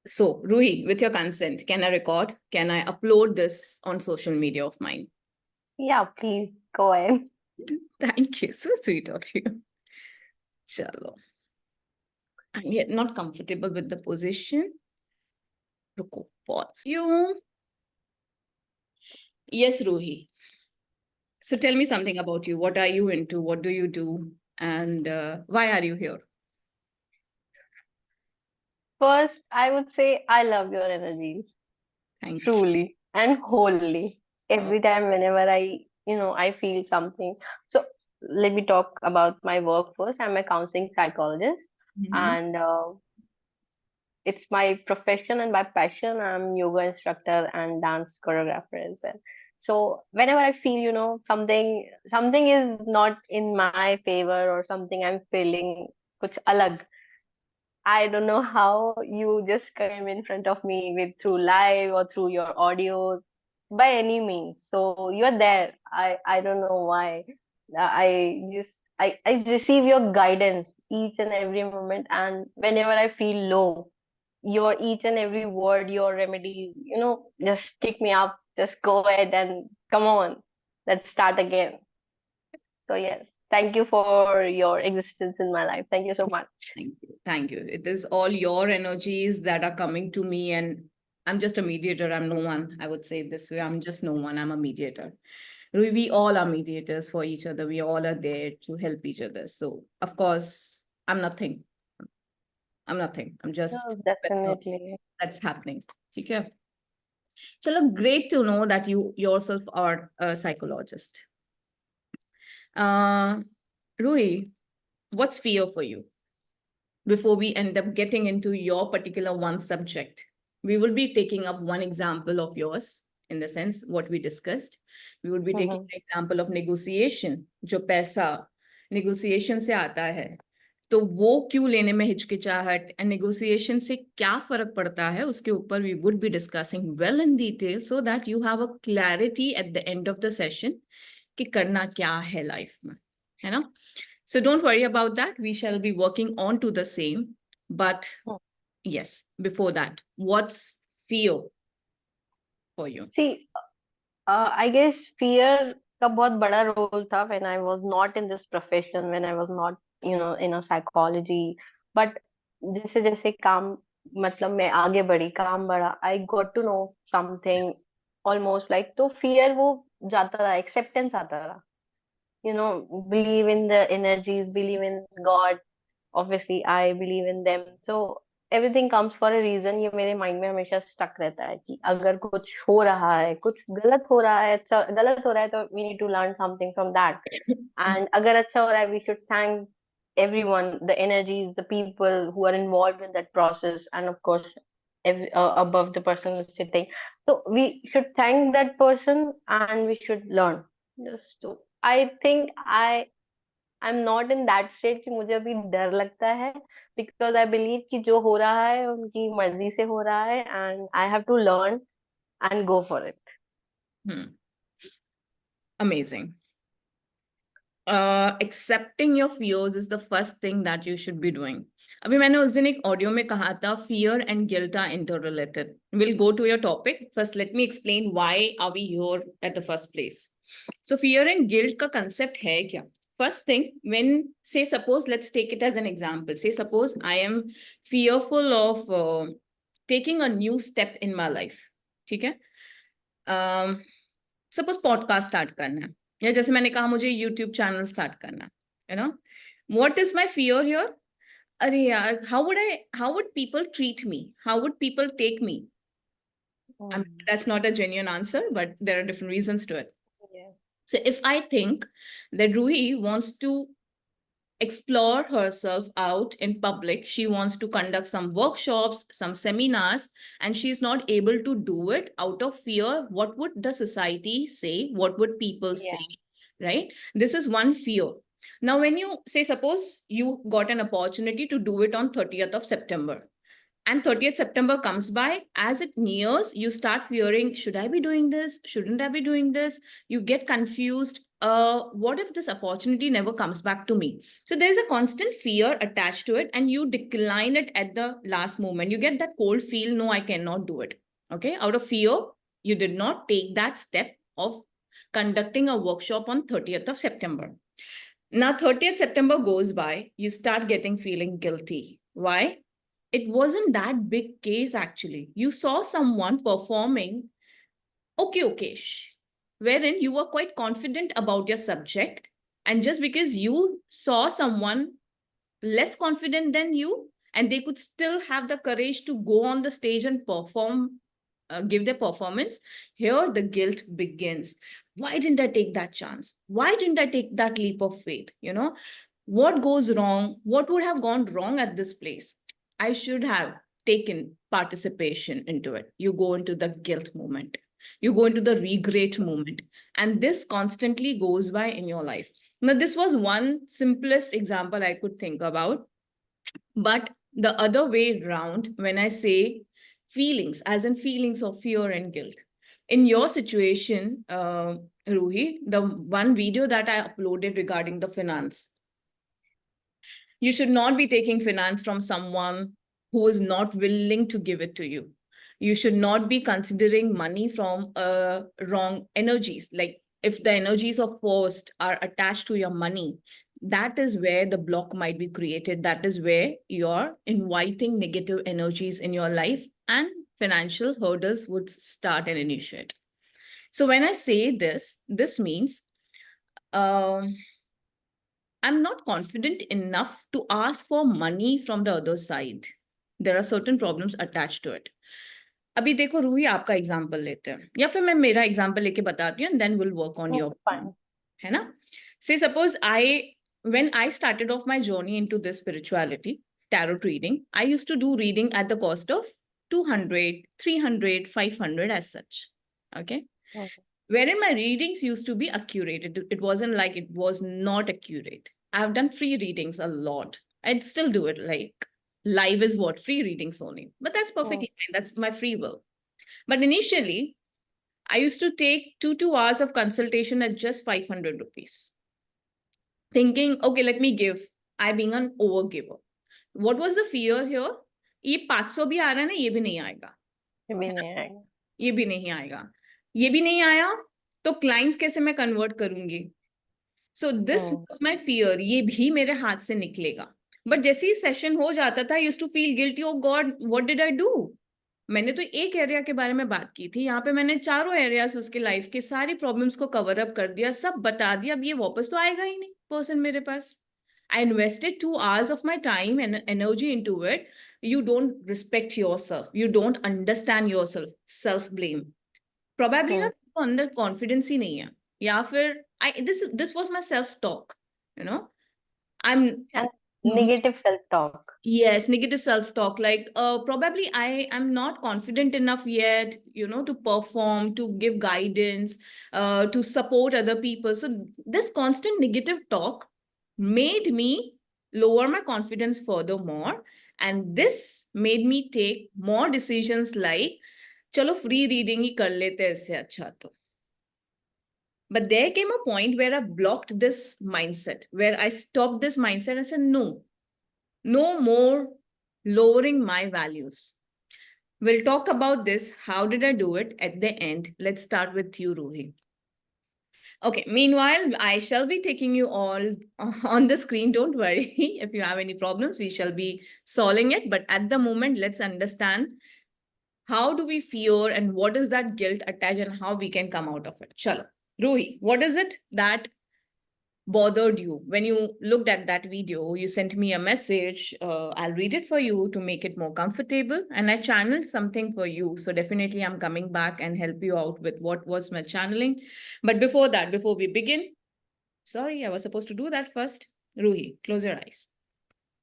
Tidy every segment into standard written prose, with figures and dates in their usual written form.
So, Ruhi, with your consent, can I record? Can I upload this on social media of mine? Yeah, please go ahead. Thank you. So sweet of you. Chalo. I'm yet not comfortable with the position. Ruko, pause. You. Yes, Ruhi. So tell me something about you. What are you into? What do you do? And why are you here? First, I would say I love your energy, Thank truly and wholly. you. Every time, whenever I feel something. So let me talk about my work first. I'm a counseling psychologist, Mhm. and it's my profession and my passion. I'm yoga instructor and dance choreographer as well. So whenever I feel, something is not in my favor or something I'm feeling kuch alag, I don't know how you just came in front of me with through live or through your audios by any means. So you're there. I don't know why. I receive your guidance each and every moment, and whenever I feel low, your each and every word, your remedy, just pick me up, just go ahead and come on, let's start again. So yes, thank you for your existence in my life. Thank you so much. Thank you. Thank you. It is all your energies that are coming to me, and I'm just a mediator. I'm no one. I would say it this way. I'm just no one. I'm a mediator. We all are mediators for each other. We all are there to help each other. So, of course, I'm nothing. I'm nothing. I'm just No, vessel definitely. that's happening. Okay. So, look, great to know that you yourself are a psychologist. Uh, Rui, what's fear for you? Before we end up getting into your particular one subject, we will be taking up one example of yours in the sense what we discussed. We would be taking Mhm. an example of negotiation, जो पैसा negotiation से आता है, तो वो क्यों लेने में हिचकिचाहट and negotiation से क्या फर्क पड़ता है उसके ऊपर we would be discussing well in detail so that you have a clarity at the end of the session कि करना क्या है लाइफ में, है ना? So don't worry about that. We shall be working on to the same. But yes, before that, what's fear for you? See, I guess fear का बहुत बड़ा role था when I was not in this profession, when I was not, in a psychology. But जैसे जैसे काम, मतलब मैं आगे बढ़ी, काम बढ़ा, I got to know something almost like, तो fear वो जाता रहा, acceptance आता रहा. Believe in the energies, believe in God. Obviously I believe in them, so everything comes for a reason. ये मेरे माइंड में हमेशा स्टक रहता है कि अगर कुछ हो रहा है, कुछ गलत हो रहा है, अच्छा गलत हो रहा है, तो we need to learn something from that. And अगर अच्छा हो रहा है, we should thank everyone, the energies, the people who are involved in that process, and of course above the person who's sitting. So we should thank that person and we should learn. Just to, I think I'm not in that state कि मुझे अभी डर लगता है, because I believe कि जो हो रहा है उनकी मर्जी से हो रहा है, and I have to learn and go for it. Hmm. Amazing. Accepting your fears is the first thing that you should be doing. अभी मैंने उस दिन एक ऑडियो में कहा था fear and guilt are interrelated. We'll go to your topic. First, let me explain why are we here at the first place. So fear and guilt का concept है क्या? First thing, when say suppose let's take it as an example. Say suppose I am fearful of taking a new step in my life. ठीक है? Suppose podcast start करना है या जैसे मैंने कहा मुझे यूट्यूब चैनल स्टार्ट करना है you know what is my fear here अरे यार how would people treat me how would people take me Mm. that's not a genuine answer but there are different reasons to it Yeah. so if I think that Ruhi wants to explore herself out in public. She wants to conduct some workshops, some seminars, and she's not able to do it out of fear. What would the society say? What would people say? Yeah. Right? This is one fear. Now, when you say, suppose you got an opportunity to do it on 30th of September, and 30th September comes by, as it nears, you start fearing, should I be doing this? Shouldn't I be doing this? You get confused. what if this opportunity never comes back to me? So there's a constant fear attached to it, and you decline it at the last moment. You get that cold feel, no, I cannot do it. Okay, out of fear, you did not take that step of conducting a workshop on 30th of September. Now, 30th September goes by, you start getting feeling guilty. Why? It wasn't that big case actually. You saw someone performing okay, wherein you were quite confident about your subject. And just because you saw someone less confident than you, and they could still have the courage to go on the stage and perform, give their performance, here the guilt begins. Why didn't I take that chance? Why didn't I take that leap of faith? You know, what goes wrong? What would have gone wrong at this place? I should have taken participation into it. You go into the guilt moment, you go into the regret moment, and this constantly goes by in your life. Now, this was one simplest example I could think about, but the other way around, when I say feelings, as in feelings of fear and guilt, in your situation, Ruhi, the one video that I uploaded regarding the finance, you should not be taking finance from someone who is not willing to give it to you. You should not be considering money from wrong energies. Like if the energies of forced are attached to your money, that is where the block might be created. That is where you're inviting negative energies in your life, and financial hurdles would start and initiate. So when I say this, this means um, I'm not confident enough to ask for money from the other side. There are certain problems attached to it. अभी देखो रूही, आपका example लेते हैं या फिर मैं मेरा example लेके बताती हूँ, and then we'll work on your Fine. है ना? Say suppose when I started off my journey into this spirituality, tarot reading, I used to do reading at the cost of 200, 300, 500 as such. Okay. Okay. Wherein my readings used to be accurate. It wasn't like it was not accurate. I've done free readings a lot. I'd still do it. Like live is what? Free readings only. But that's perfectly fine. That's my free will. But initially, I used to take 2 hours of consultation at just 500 rupees. Thinking, okay, let me give. I being an overgiver. What was the fear here? ये 500 भी आ रहा है ना, ये भी नहीं आएगा. ये भी नहीं आएगा. ये भी नहीं आएगा. ये भी नहीं आया तो क्लाइंट्स कैसे मैं कन्वर्ट करूंगी? So this was my fear, ये भी मेरे हाथ से निकलेगा. बट जैसे ही सेशन हो जाता था, I used to feel guilty. Oh God, what did I do? मैंने तो एक एरिया के बारे में बात की थी, यहाँ पे मैंने चारों एरियाज उसके लाइफ के सारी प्रॉब्लम्स को कवर अप कर दिया, सब बता दिया. अब ये वापस तो आएगा ही नहीं पर्सन मेरे पास. I invested 2 hours of my time and energy into it. You don't respect yourself, you don't understand yourself, self blame. Probably ना तो अंदर कॉन्फिडेंस ही नहीं है, या फिर this was my self talk, you know. I'm And negative self-talk. Yes, negative self-talk. Like, probably I am not confident enough yet, you know, to perform, to give guidance, to support other people. So this constant negative talk made me lower my confidence furthermore. And this made me take more decisions like, chalo free reading ही कर लेते हैं इससे अच्छा तो. But there came a point where I blocked this mindset, where I stopped this mindset and said, no, no more lowering my values. We'll talk about this. How did I do it at the end? Let's start with you, Ruhi. Okay, meanwhile, I shall be taking you all on the screen. Don't worry. If you have any problems, we shall be solving it. But at the moment, let's understand how do we fear and what is that guilt attached and how we can come out of it. Chalo. Ruhi, what is it that bothered you when you looked at that video? You sent me a message. I'll read it for you to make it more comfortable, and I channeled something for you, so definitely I'm coming back and help you out with what was my channeling. But before that, before we begin, sorry, I was supposed to do that first. Ruhi, close your eyes.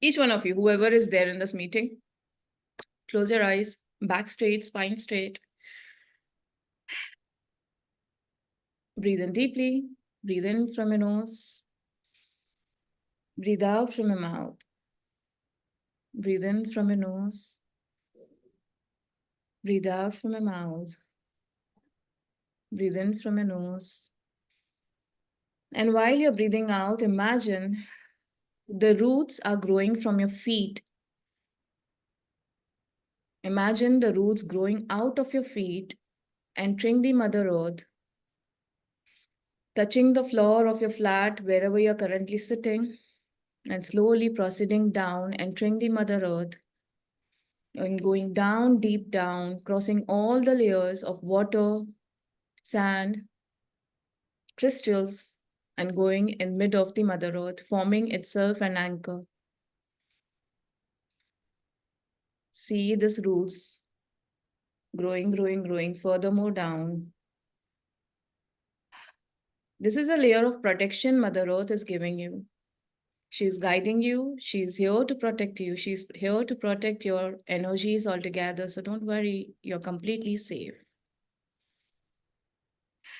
Each one of you, whoever is there in this meeting, close your eyes. Back straight, spine straight. Breathe in deeply. Breathe in from your nose. Breathe out from your mouth. Breathe in from your nose. Breathe out from your mouth. Breathe in from your nose. And while you're breathing out, imagine the roots are growing from your feet. Imagine the roots growing out of your feet, entering the Mother Earth, touching the floor of your flat wherever you're currently sitting, and slowly proceeding down, entering the Mother Earth, and going down, deep down, crossing all the layers of water, sand, crystals, and going in mid of the Mother Earth, forming itself an anchor. See these roots growing, growing, growing furthermore down. This is a layer of protection Mother Earth is giving you. She's guiding you. She's here to protect you. She's here to protect your energies altogether. So don't worry, you're completely safe.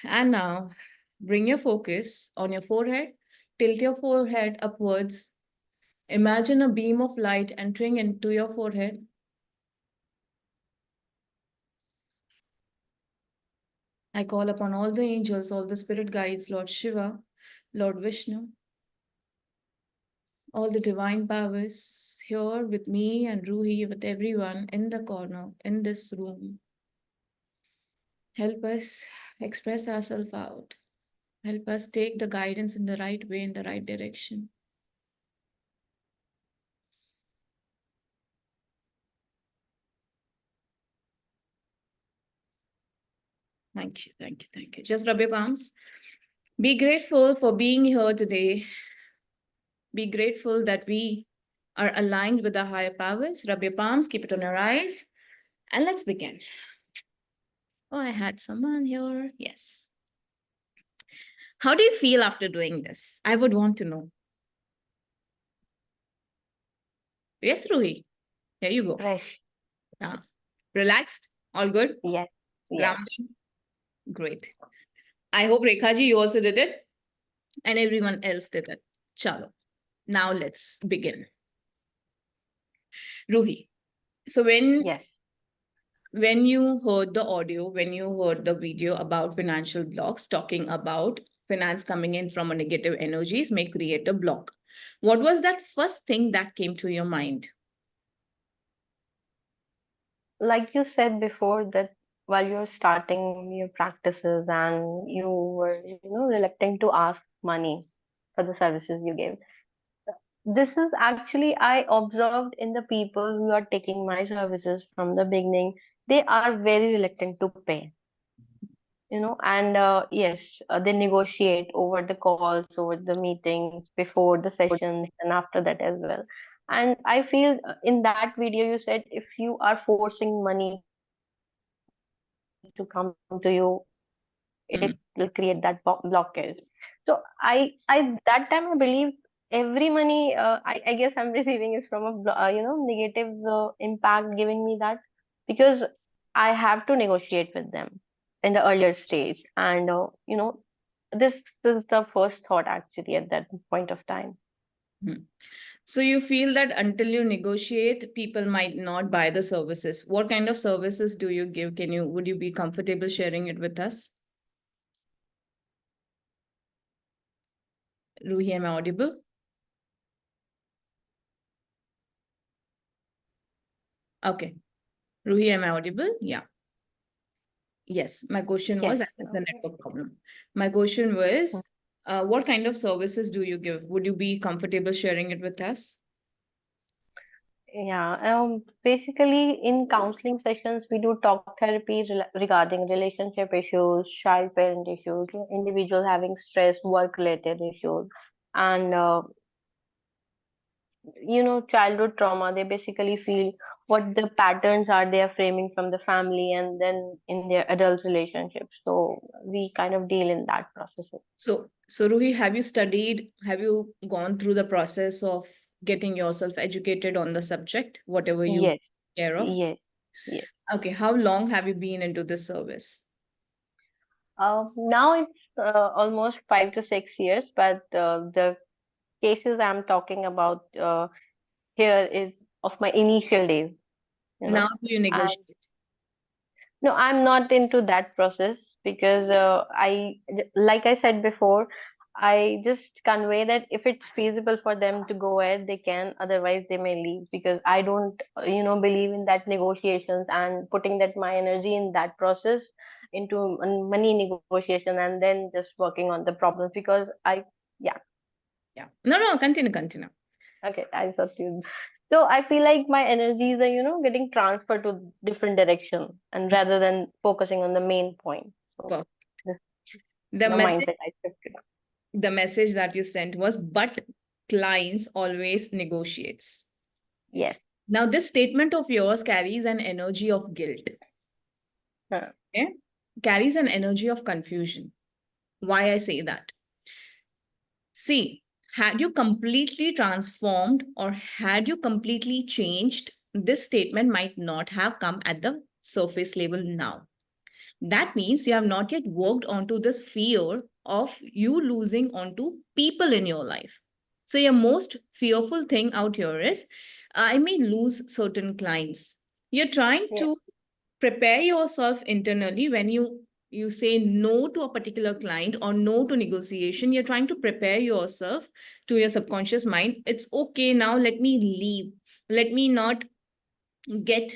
And now bring your focus on your forehead. Tilt your forehead upwards. Imagine a beam of light entering into your forehead. I call upon all the angels, all the spirit guides, Lord Shiva, Lord Vishnu, all the divine powers here with me and Ruhi, with everyone in the corner, in this room. Help us express ourselves out. Help us take the guidance in the right way, in the right direction. Thank you, thank you, thank you. Just rub your palms. Be grateful for being here today. Be grateful that we are aligned with the higher powers. Rub your palms, keep it on your eyes, and let's begin. Oh, I had someone here. Yes. How do you feel after doing this? I would want to know. Yes, Ruhi. Here you go. Fresh. Relaxed? All good? Yes. Yes. Grounded? Great. I hope Rekha ji, you also did it. And everyone else did it. Chalo. Now let's begin. Ruhi. So Yes. when you heard the audio, when you heard the video about financial blocks, talking about finance coming in from a negative energies may create a block, what was that first thing that came to your mind? Like you said before, that while you're starting your practices and you were, reluctant to ask money for the services you give. This is actually, I observed in the people who are taking my services from the beginning, they are very reluctant to pay, and yes, they negotiate over the calls, over the meetings, before the sessions, and after that as well. And I feel in that video you said if you are forcing money to come to you, it will create that blockage. So I that time I believe every money I guess I'm receiving is from a negative impact giving me that, because I have to negotiate with them in the earlier stage, and this is the first thought actually at that point of time. Hmm. So you feel that until you negotiate, people might not buy the services. What kind of services do you give? Would you be comfortable sharing it with us? Ruhi, am I audible? Okay. Ruhi, am I audible? Yeah. Yes. My question was, Yes. that is the Okay. network problem. My question was, what kind of services do you give? Would you be comfortable sharing it with us? Yeah, basically in counseling sessions, we do talk therapy regarding relationship issues, child parent issues, individual having stress, work related issues, and childhood trauma. They basically feel what the patterns are they are framing from the family and then in their adult relationships. So we kind of deal in that process. So Ruhi, have you gone through the process of getting yourself educated on the subject, whatever you Yes, care of? yes, yes. Okay, how long have you been into this service? Now it's almost 5 to 6 years, but the cases I'm talking about here is of my initial days, you Now know. do you And negotiate? no, I'm not into that process because like I said before, I just convey that if it's feasible for them to go ahead, they can. Otherwise, they may leave, because I don't, believe in that negotiations and putting that my energy in that process into money negotiation and then just working on the problems, because yeah, Yeah. No, continue, continue. okay, I saw you. So I feel like my energies are, getting transferred to different direction, and rather than focusing on the main point. So Well, this the the message, mindset I shifted. the message that you sent was, but clients always negotiates. Yes. Now, this statement of yours carries an energy of guilt. Huh. Okay? Carries an energy of confusion. Why I say that? See, had you completely transformed or had you completely changed, this statement might not have come at the surface level now. That means you have not yet worked onto this fear of you losing onto people in your life. So your most fearful thing out here is, I may lose certain clients. You're trying Yeah. to prepare yourself internally when you say no to a particular client or no to negotiation. You're trying to prepare yourself to your subconscious mind. It's okay now, let me leave, let me not get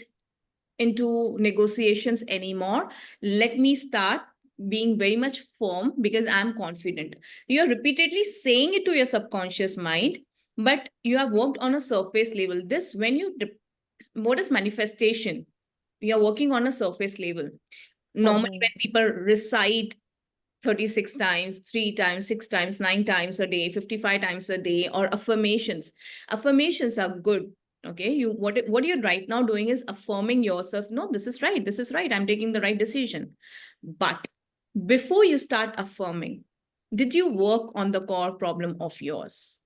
into negotiations anymore, let me start being very much firm because I'm confident. You're repeatedly saying it to your subconscious mind, but you have worked on a surface level. This, when you what is manifestation? We are working on a surface level. Normally, Mhm. when people recite 36 times, 3 times, 6 times, 9 times a day, 55 times a day, or affirmations. Affirmations are good. Okay. What you're right now doing is affirming yourself. No, this is right. This is right. I'm taking the right decision. But before you start affirming, did you work on the core problem of yours?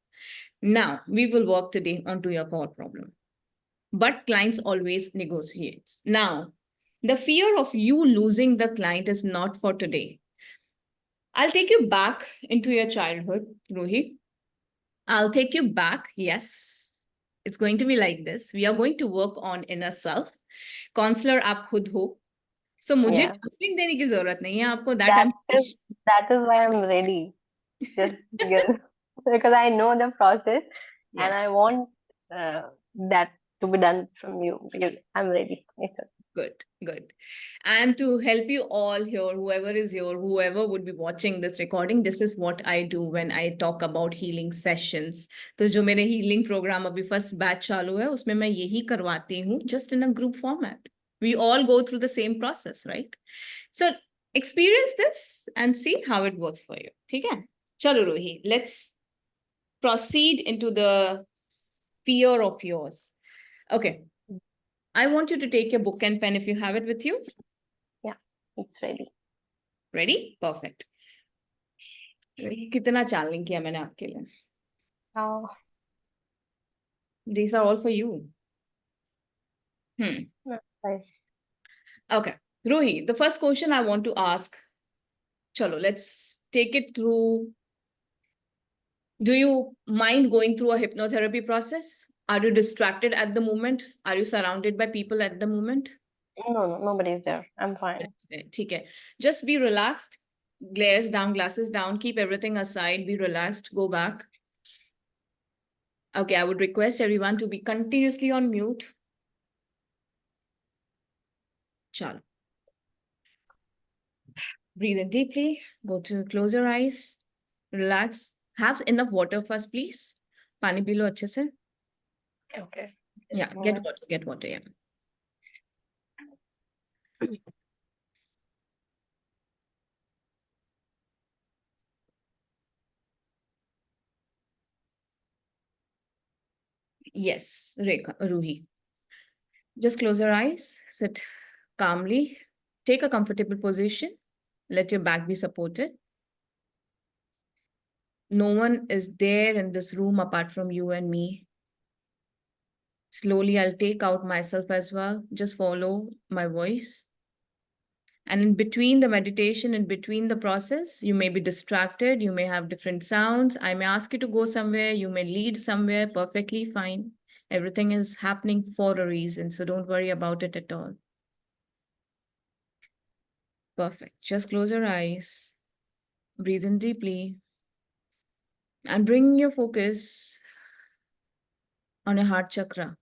Now we will work today onto your core problem. But clients always negotiates. Now, the fear of you losing the client is not for today. I'll take you back into your childhood, Rohi. I'll take you back. Yes, it's going to be like this. We are going to work on inner self. Counselor आप खुद हो. So मुझे Yeah. counseling देने की जरूरत नहीं है आपको. That That I'm is that is why I'm ready. Just because because I know the process, and yes. I want that to be done from you. I'm ready. Good, good. And to help you all here, whoever is here, whoever would be watching this recording, this is what I do when I talk about healing sessions. तो जो मेरे healing program अभी first batch चालू है, उसमें मैं यही करवाती हूँ, just in a group format. We all go through the same process, right? So experience this and see how it works for you. ठीक है? चलो रोही, let's proceed into the fear of yours. Okay. I want you to take your book and pen if you have it with you. Yeah, it's ready. Ready? Perfect. कितना channelling किया मैंने आपके लिए? Oh, These are all for you. nice. Okay. Ruhi, the first question I want to ask, chalo, let's take it through. Do you mind going through a hypnotherapy process? Are you distracted at the moment? Are you surrounded by people at the moment? No, nobody's there. I'm fine. ठीक है. Just be relaxed. Glares down, glasses down. Keep everything aside. Be relaxed. Go back. Okay, I would request everyone to be continuously on mute. Chalo. Breathe in deeply. Go to close your eyes. Relax. Have enough water first, please. पानी P low अच्छे से. Okay. Yeah, Just a get minute. water, get water, yeah. Yes, Rekha, Ruhi. Just close your eyes, sit calmly, take a comfortable position, let your back be supported. No one is there in this room apart from you and me. Slowly, I'll take out myself as well. Just follow my voice. And in between the meditation, in between the process, you may be distracted. You may have different sounds. I may ask you to go somewhere. You may lead somewhere. Perfectly fine. Everything is happening for a reason. So don't worry about it at all. Perfect. Just close your eyes. Breathe in deeply. And bring your focus on your heart chakra.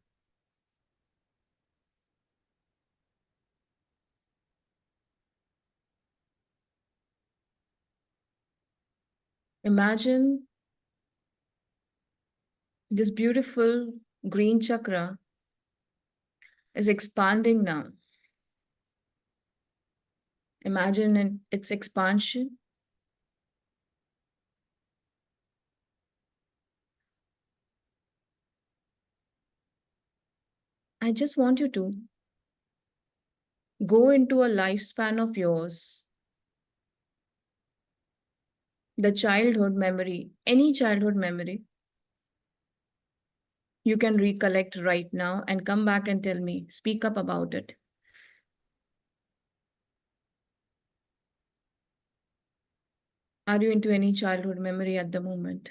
Imagine this beautiful green chakra is expanding now. Imagine its expansion. I just want you to go into a lifespan of yours, the childhood memory, any childhood memory you can recollect right now and come back and tell me, speak up about it. Are you into any childhood memory at the moment?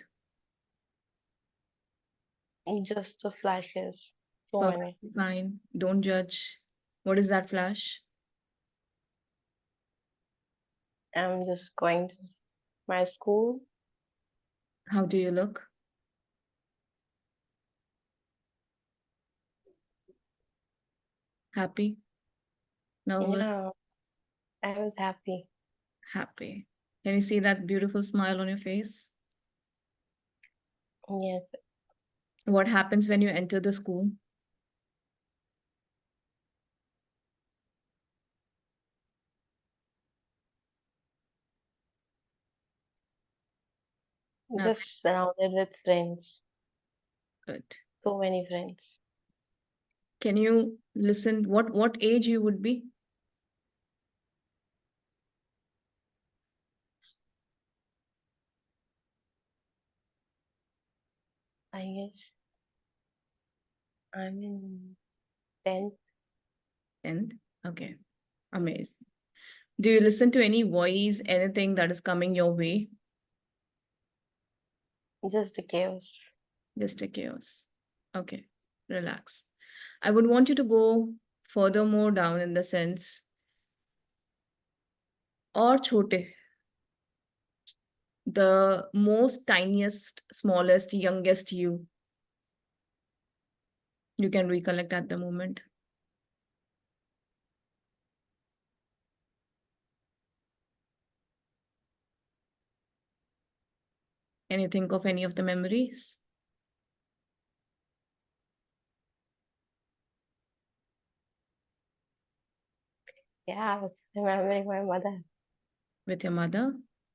Just the flashes. So many. Perfectly fine. Don't judge. What is that flash? I'm just going to my school. How do you look? Happy? Nervous? Yeah, I was happy. Happy. Can you see that beautiful smile on your face? Yes, What happens when you enter the school? just Nothing. surrounded with friends. Good. So many friends. Can you listen? What age you would be? I guess I'm in 10th. 10th. Okay. Amazing. Do you listen to any voice, anything that is coming your way? Just the chaos. Just a chaos. Okay. Relax. I would want you to go furthermore down in the sense, or chote, the most tiniest, smallest, youngest you can recollect at the moment. Can you think of any of the memories? Yeah, I was remembering my mother. With your mother?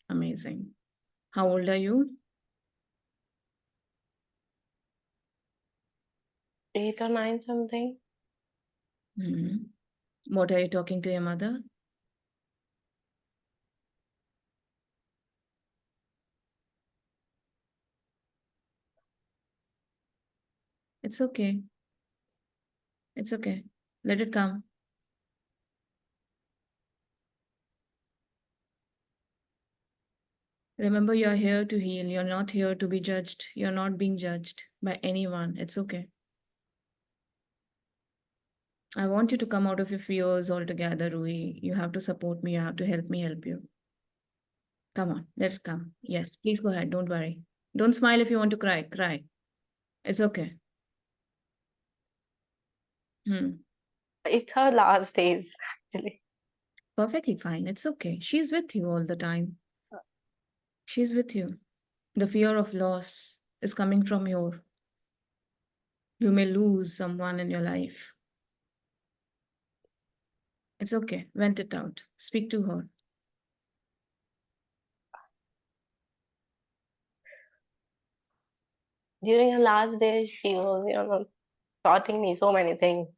Amazing. How old are you? 8 or 9 something. Mhm. What are you talking to your mother? It's okay. It's okay. Let it come. Remember, you're here to heal. You're not here to be judged. You're not being judged by anyone. It's okay. I want you to come out of your fears altogether, Rui. You have to support me. You have to help me help you. Come on, let it come. Yes, please go ahead. Don't worry. Don't smile if you want to cry. Cry. It's okay. Hmm. It's her last days, actually. Perfectly fine. It's okay. She's with you all the time. She's with you. The fear of loss is coming from you may lose someone in your life. It's okay. Vent it out. Speak to her. During her last days, she was, taughting me so many things.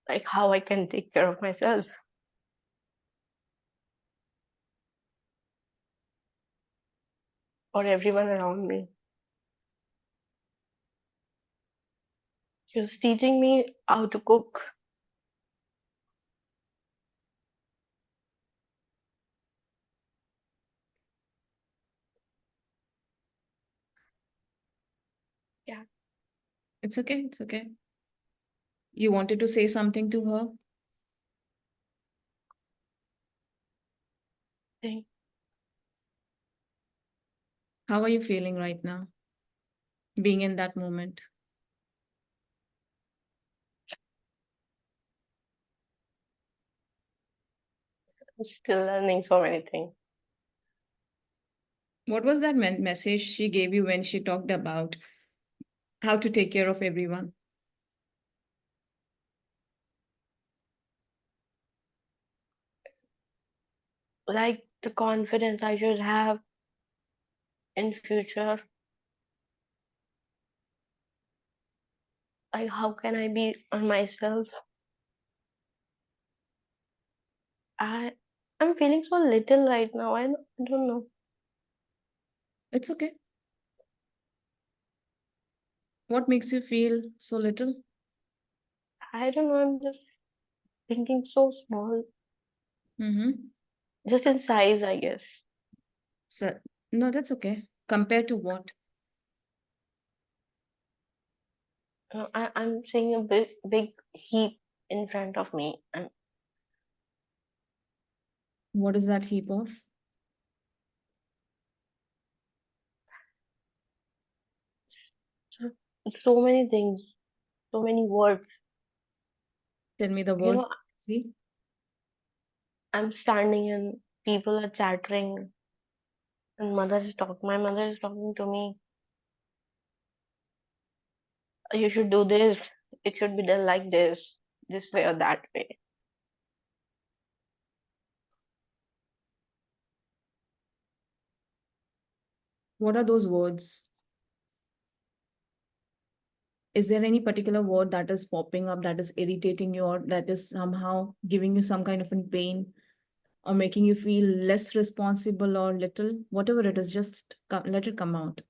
Like how I can take care of myself or everyone around me. She was teaching me how to cook. Yeah. It's okay. It's okay. You wanted to say something to her? Thing. How are you feeling right now, being in that moment? I'm still learning so many things. What was that message she gave you when she talked about how to take care of everyone? Like the confidence I should have in future. Like how can I be on myself? I I'm feeling so little right now. I don't know. It's okay. What makes you feel so little? I don't know. I'm just thinking so small. Mm-hmm. Just in size, I guess. So, no, that's okay. Compared to what? I'm seeing a big heap in front of me, and What is that heap of? so, so many things, so many words. Tell me the You know, words. See, I'm standing and people are chattering, and mother is talking. My mother is talking to me. You should do this. It should be done like this way or that way. what are those words? Is there any particular word that is popping up that is irritating you or that is somehow giving you some kind of in pain or making you feel less responsible or little? Whatever it is, just let it come out.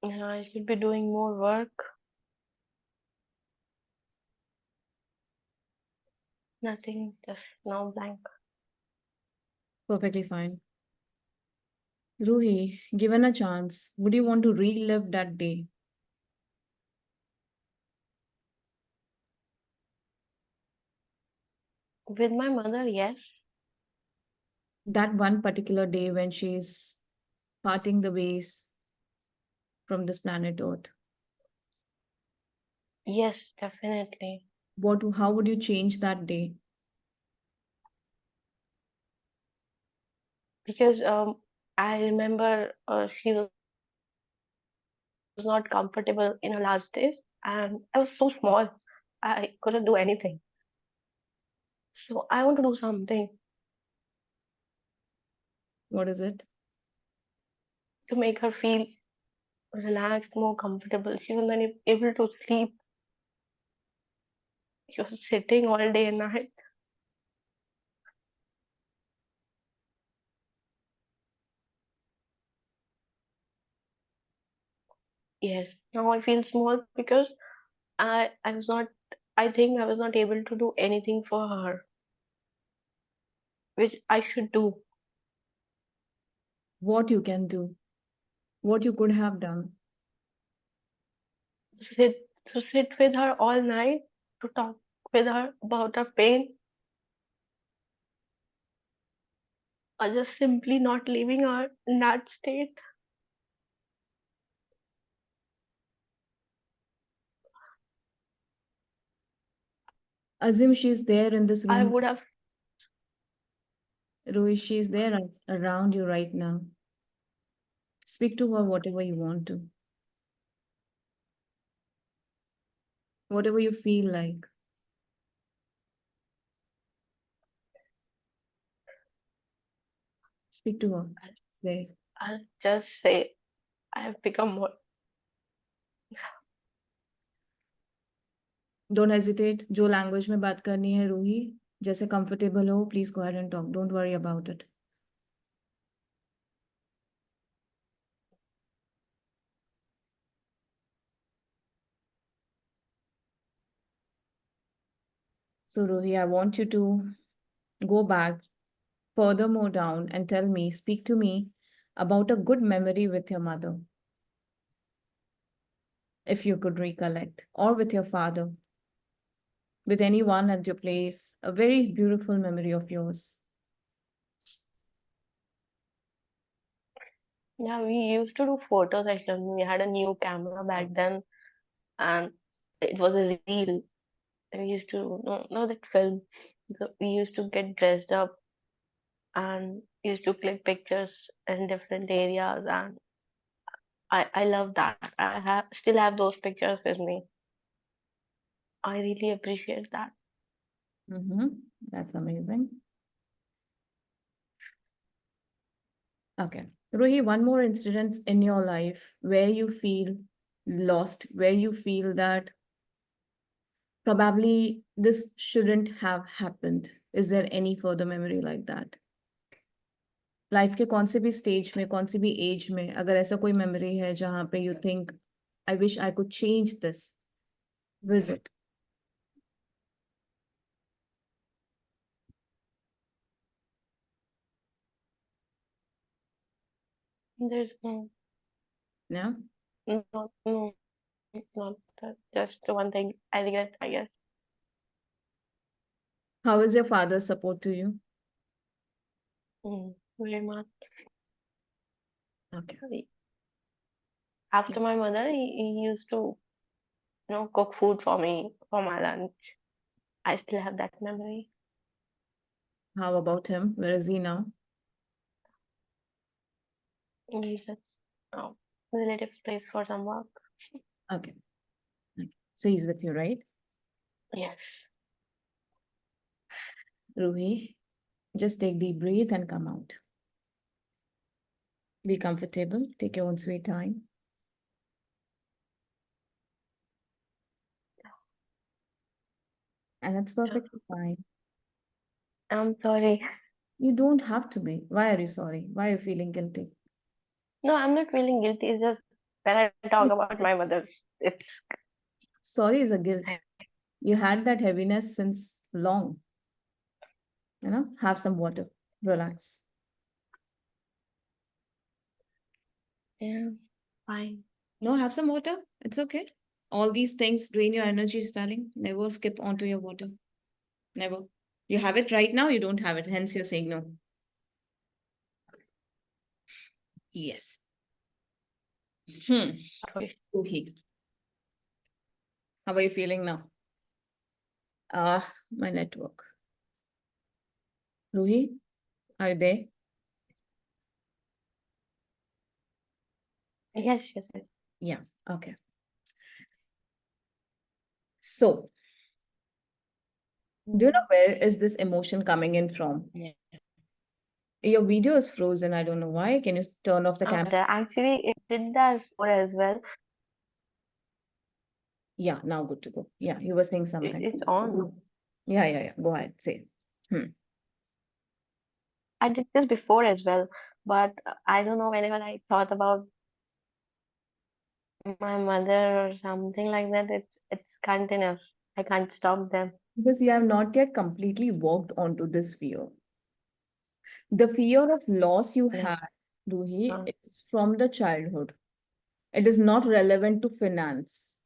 Yeah, I should be doing more work. Nothing, just now blank. Perfectly fine. Ruhi, given a chance, would you want to relive that day? With my mother, yes. That one particular day when she's parting the ways from this planet Earth. Yes, definitely. How would you change that day? Because I remember she was not comfortable in her last days, and I was so small. I couldn't do anything. So I want to do something What is it? to make her feel relaxed, more comfortable. She was not able to sleep. She was sitting all day and night. Yes, now I feel small because I was not. I think I was not able to do anything for her, which I should do. What you can do, what you could have done. Sit with her all night, to talk with her about her pain, or just simply not leaving her in that state. Assume she's there in this I room. would have. Rohi, she's there around you right now. Speak to her whatever you want to, whatever you feel like. Speak to her. There. I'll just say I have become more. Don't hesitate. जो language में बात करनी है रूही, जैसे comfortable हो, please go ahead and talk. Don't worry about it. So Ruhi, I want you to go back furthermore down and tell me, speak to me about a good memory with your mother, if you could recollect, or with your father. with anyone at your place, a very beautiful memory of yours. Yeah, we used to do photo sessions. We had a new camera back then, and it was a reel. We used to know that film. So we used to get dressed up and used to click pictures in different areas, and I love that. I have still have those pictures with me. I really appreciate that. That's amazing. Okay. Ruhi, one more incident in your life where you feel lost, where you feel that probably this shouldn't have happened. Is there any further memory like that? Life के कौन से भी stage में, कौन सी भी as में, अगर ऐसा कोई मेमोरी है जहाँ पे you think I wish I could change this visit. There's no, Yeah. no, no, not that. Just one thing I regret, I guess. How is your father's support to you? Very much. Okay. After my mother, he used to, cook food for me for my lunch. I still have that memory. How about him? Where is he now? He's just relatives place for some work. Okay. So he's with you, right? Yes. Ruhi, just take deep breath and come out. Be comfortable. Take your own sweet time. And that's perfectly fine. I'm sorry. You don't have to be. Why are you sorry? Why are you feeling guilty? No, I'm not feeling guilty. It's just when I talk about my mother, it's Sorry is a guilt. You had that heaviness since long. Have some water. Relax. yeah, fine. No, have some water. It's okay. All these things drain your energy, darling. Never skip onto your water. Never. You have it right now, you don't have it. Hence, you're saying no. Yes. Okay. How are you feeling now? My network. Ruhi, are you there? Yes, yes, yes. Yeah. Okay. So, do you know where is this emotion coming in from? Yeah. Your video is frozen. I don't know why. Can you turn off the camera? Actually, it did that before as well. Yeah, now good to go. Yeah, you were saying something. It's on. Yeah. Go ahead. Say. I did this before as well, but I don't know, whenever I thought about my mother or something like that, it's continuous. I can't stop them. Because you have not yet completely walked onto this fear. The fear of loss you Yeah. had, Ruhi, Uh, is from the childhood. It is not relevant to finance.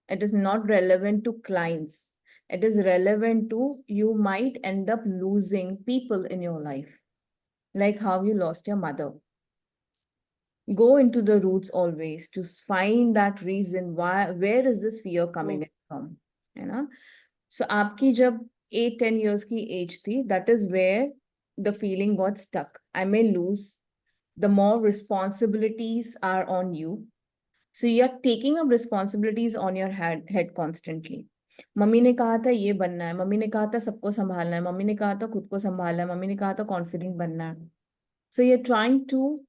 It is not relevant to clients. It is relevant to you might end up losing people in your life, like how you lost your mother. Go into the roots always to find that reason why, where is this fear coming in from? So आपकी जब 8-10 years की age थी, that is where the feeling got stuck. I may lose. The more responsibilities are on you. So you're taking up responsibilities on your head constantly. Mummy ने कहा था ये बनना है, मम्मी ने कहा था सबको संभालना है, मम्मी ने कहा था खुद को संभालना है, मम्मी ने कहा था कॉन्फिडेंट बनना है. So you're trying to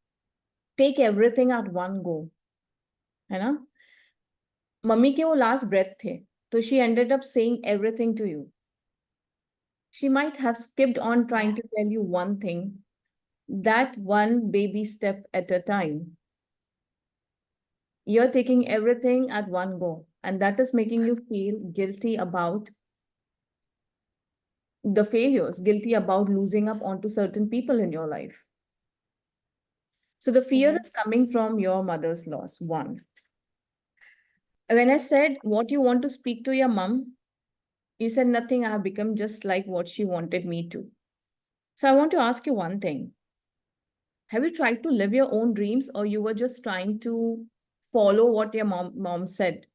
take everything at one go. है ना? मम्मी के वो लास्ट ब्रेथ थे, तो she ended up saying everything to you. She might have skipped on trying to tell you one thing, that one baby step at a time. You're taking everything at one go, and that is making you feel guilty about the failures, guilty about losing up onto certain people in your life. So the fear is coming from your mother's loss, one. When I said what you want to speak to your mom, You said nothing, I have become just like what she wanted me to. So I want to ask you one thing. Have you tried to live your own dreams, or you were just trying to follow what your mom said?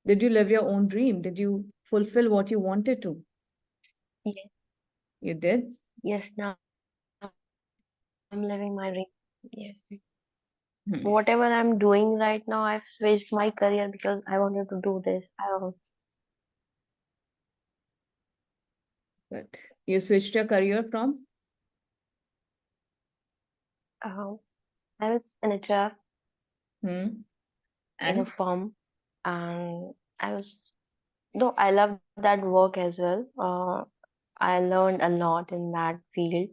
Did you live your own dream? Did you fulfill what you wanted to? Yes, You did? yes, now I'm living my dream. Yes. Hmm. Whatever I'm doing right now, I've switched my career because I wanted to do this. But you switched your career from? Uh, I was an HR Hmm. in a And firm, and I was, though I loved that work as well. I learned a lot in that field,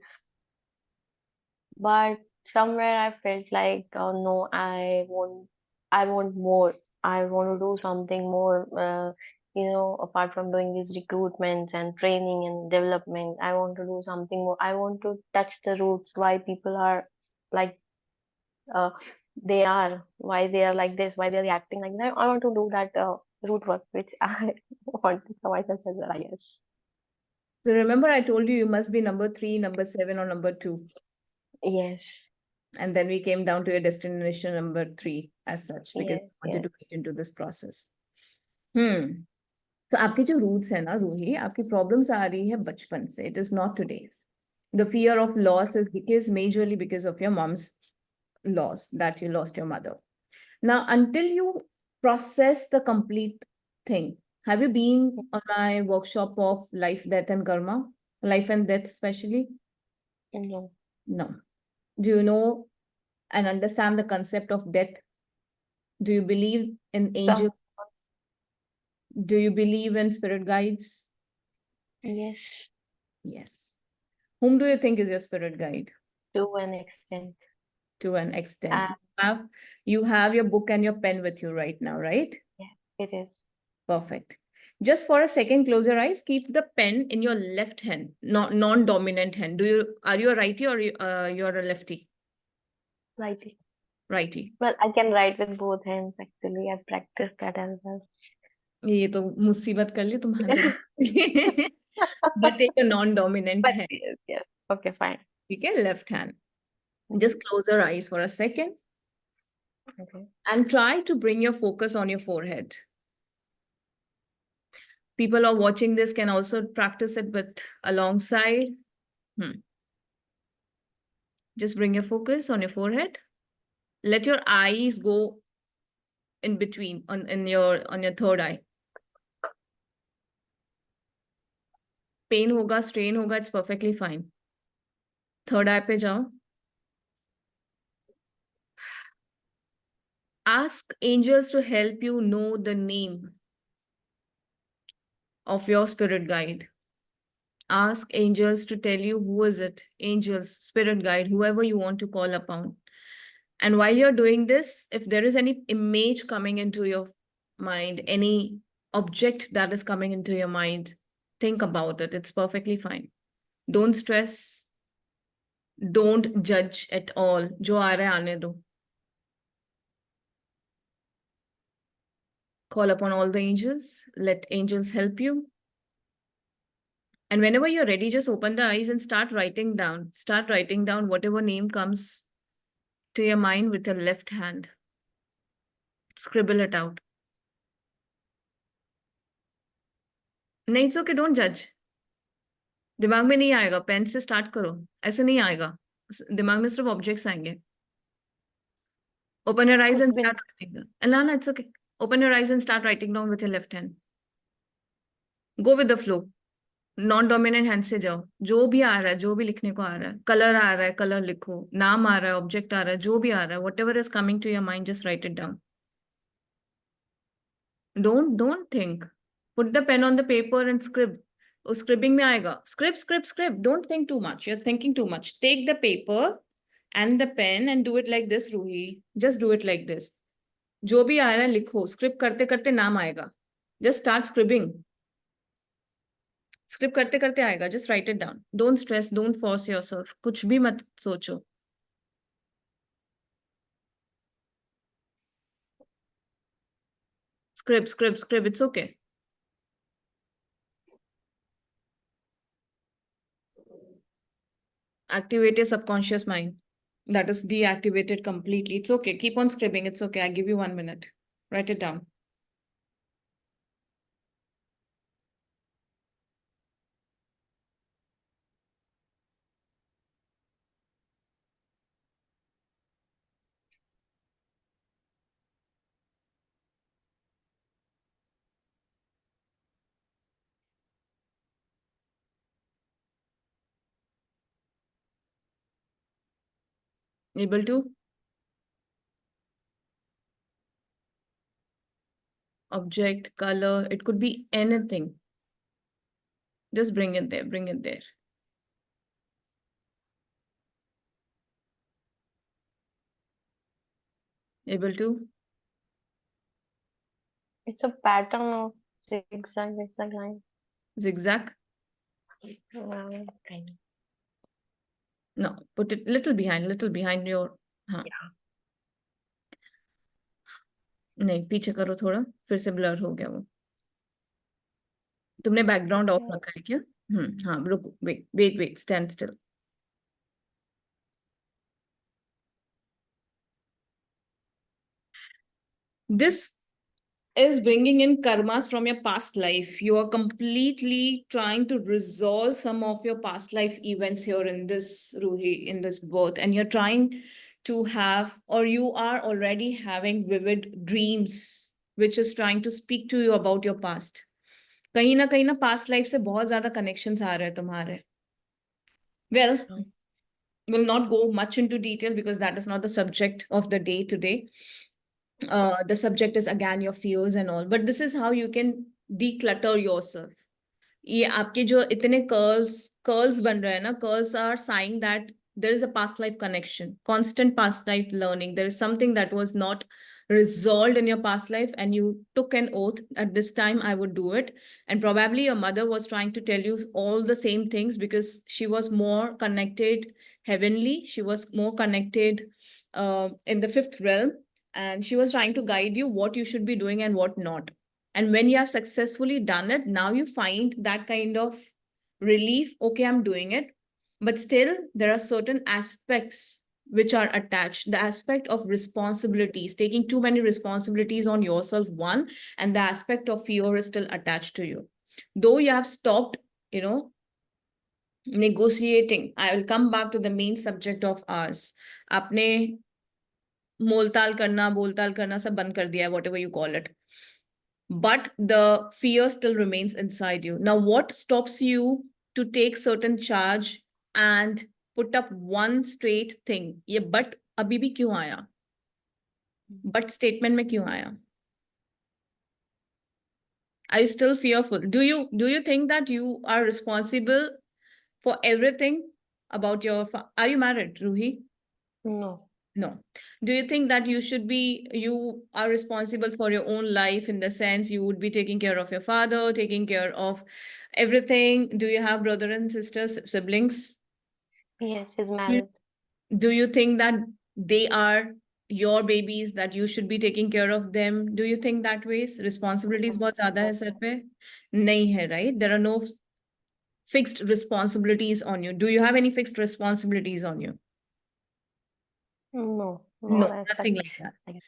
but somewhere I felt like, no, I want more. I want to do something more. Apart from doing these recruitments and training and development, I want to do something more. I want to touch the roots, why people are like uh, they are, why they are like this, why they are reacting like that. I want to do that root work, which I want for myself as well, I guess. so remember, I told you must be number 3, number 7, or number 2. Yes, And then we came down to a destination number 3 as such, because yes, we wanted yes. to get into this process. Hmm. तो आपके जो roots है ना रूही, आपकी problems आ रही है बचपन से. It is not today's. The fear of loss is because majorly because of your mom's loss, that you lost your mother. Now, until you process the complete thing, have you been on my workshop of life, death, and karma? Life and death, especially? No. No. Do you know and understand the concept of death? Do you believe in angels? Some, Do you believe in spirit guides? yes, Yes. Whom do you think is your spirit guide? to an extent. To an extent. And You have your book and your pen with you right now, right? yeah, it is. Perfect. Just for a second, close your eyes. Keep the pen in your left hand, not non-dominant hand. Are you a righty, or you're a lefty? Righty. Righty. Well, I can write with both hands actually. I've practiced that as well. ये तो मुसीबत कर ली तुम्हारे. But take a non-dominant But hand. yes, yes. Okay, fine. Okay, left hand. Mhm. Just close your eyes for a second Okay. and try to bring your focus on your forehead. People who are watching this can also practice it with alongside. Just bring your focus on your forehead. Let your eyes go in between on your third eye. Pain होगा, strain होगा, it's perfectly fine. Third eye पे जाओ. Ask angels to help you know the name of your spirit guide. Ask angels to tell you who is it. Angels, spirit guide, whoever you want to call upon. And while you're doing this, if there is any image coming into your mind, any object that is coming into your mind, think about it. It's perfectly fine. Don't stress. Don't judge at all. जो आ रहा है आने दो. Call upon all the angels. Let angels help you. And whenever you're ready, just open the eyes and start writing down. Start writing down whatever name comes to your mind with your left hand. Scribble it out. नहीं, it's okay, don't judge. दिमाग में नहीं आएगा, pen से start करो. ऐसे नहीं आएगा. दिमाग में सिर्फ ऑब्जेक्ट्स आएंगे. Open your eyes and कुछ भी start writing down. Alana, it's okay. Open your eyes and start writing down with your left hand. Go with the flow. Non dominant hand से जाओ. जो भी आ रहा है, जो भी लिखने को आ रहा है, कलर आ रहा है, कलर लिखो. नाम आ रहा है, ऑब्जेक्ट आ रहा है, जो भी आ रहा है, whatever is coming to your mind, just write it down. Don't think. Put the pen on the paper and scrib. उस scribbing में आएगा. Scrib. Don't think too much. You're thinking too much. Take the paper and the pen and do it like this, Ruhi. Just do it like this. जो भी आ रहा है लिखो. Scrib करते करते नाम आएगा. Just start scribbing. स्क्रिप्ट करते करते आएगा. Just write it down. Don't stress, don't force yourself. कुछ भी मत सोचो. Script. It's okay. Activate your subconscious mind. That is deactivated completely. It's okay. Keep on scribbling. It's okay. I give you 1 minute. Write it down. Able to? Object, color, it could be anything. Just bring it there. Bring it there. Able to? It's a pattern of zigzag line. Zigzag? Kind of. No, put it little behind your. हाँ. नहीं, पीछे करो थोड़ा, फिर से blur हो गया वो. तुमने बैकग्राउंड ऑफ रखा है क्या? हाँ, रुको, wait, stand still. This is bringing in karmas from your past life. You are completely trying to resolve some of your past life events here in this Ruhi, in this birth, and you're trying to have, or you are already having vivid dreams, which is trying to speak to you about your past. कहीं ना past life से बहुत ज्यादा connections आ रहे हैं तुम्हारे. Well, will not go much into detail because that is not the subject of the day today. The subject is again your fears and all, but this is how you can declutter yourself. ये आपके जो इतने curls बन रहे हैं ना, curls are saying that there is a past life connection, constant past life learning. There is something that was not resolved in your past life, and you took an oath at this time I would do it. And probably your mother was trying to tell you all the same things because she was more connected heavenly. She was more connected in the fifth realm, and she was trying to guide you what you should be doing and what not. And when you have successfully done it, now you find that kind of relief. Okay, I'm doing it. But still, there are certain aspects which are attached. The aspect of responsibilities, taking too many responsibilities on yourself, one, and the aspect of fear is still attached to you. Though you have stopped, negotiating. I will come back to the main subject of ours. आपने मोलताल करना, बोलताल करना सब बंद कर दिया है, whatever you call it. But the fear still remains inside you. Now, what stops you to take certain charge and put up one straight thing? ये but अभी भी क्यों आया? But statement में क्यों आया? Are you still fearful? Do you think that you are responsible for everything about your? Are you married, Ruhi? No. No. Do you think that you are responsible for your own life in the sense you would be taking care of your father, taking care of everything? Do you have brother and sisters, siblings? Yes, he's Do married. do you think that they are your babies, that you should be taking care of them? Do you think that ways? Responsibilities बहुत ज्यादा है sir पे? नहीं है, right? There are no fixed responsibilities on you. Do you have any fixed responsibilities on you? No, No, not as nothing such. like that.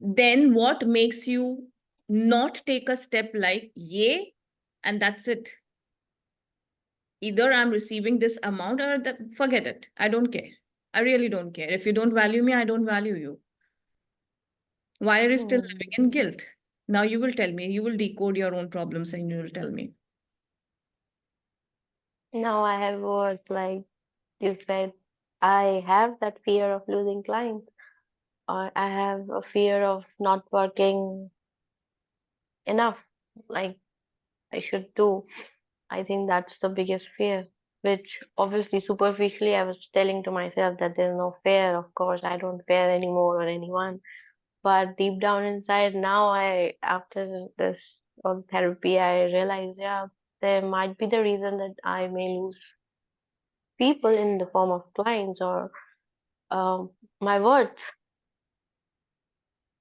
Then what makes you not take a step like ye, and that's it? Either I'm receiving this amount or forget it. I don't care. I really don't care. If you don't value me, I don't value you. Why are you still living in guilt? Now you will tell me. You will decode your own problems and you will tell me. Now I have words like you said. I have that fear of losing clients, or I have a fear of not working enough like I should do. I think that's the biggest fear, which obviously superficially I was telling to myself that there's no fear. Of course, I don't fear anymore or anyone. But deep down inside, now after this all therapy, I realize, yeah, there might be the reason that I may lose people in the form of clients or my worth.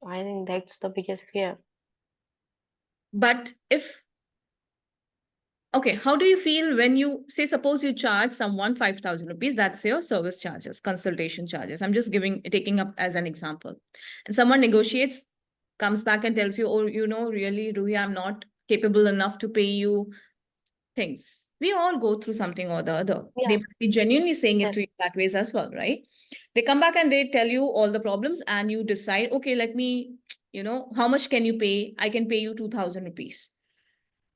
I think that's the biggest fear. But if Okay, how do you feel when you say, suppose you charge someone 5,000 rupees, that's your service charges, consultation charges. I'm just taking up as an example. And someone negotiates, comes back and tells you, oh, really, Ruhi, I'm not capable enough to pay you things. We all go through something or the other. They Yeah. might be genuinely saying it Yes. to you that ways as well, right? They come back and they tell you all the problems and you decide, okay, let me, how much can you pay? I can pay you 2,000 rupees.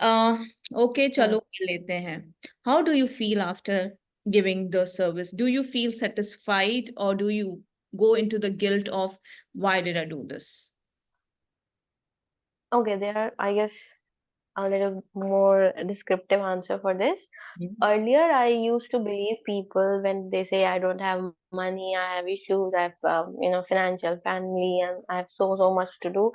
Okay, Hmm. chalo कर लेते हैं. How do you feel after giving the service? Do you feel satisfied or do you go into the guilt of why did I do this? Okay, there are, I guess, a little more descriptive answer for this. Mhm. Earlier, I used to believe people when they say I don't have money, I have issues, I have financial family, and I have so much to do.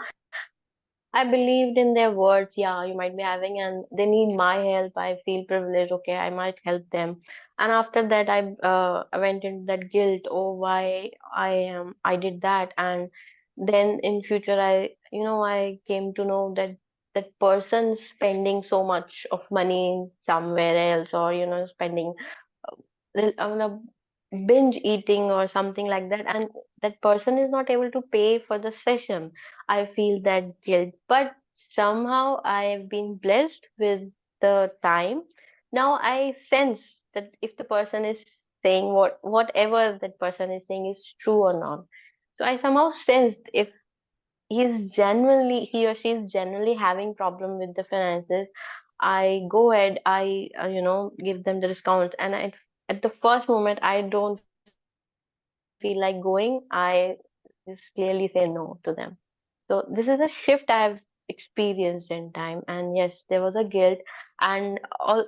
I believed in their words. Yeah, you might be having, and they need my help. I feel privileged. Okay, I might help them. And after that, I went into that guilt. Oh, why I did that, and then in future, I came to know that that person spending so much of money somewhere else, or spending मतलब binge eating or something like that, and that person is not able to pay for the session. I feel that guilt, but somehow I have been blessed with the time. Now I sense that if the person is saying whatever that person is saying is true or not. So I somehow sensed if he or she is genuinely having problem with the finances, I go ahead, I give them the discount, and at the first moment I don't feel like going, I just clearly say no to them. So this is a shift I have experienced in time, and yes, there was a guilt. And all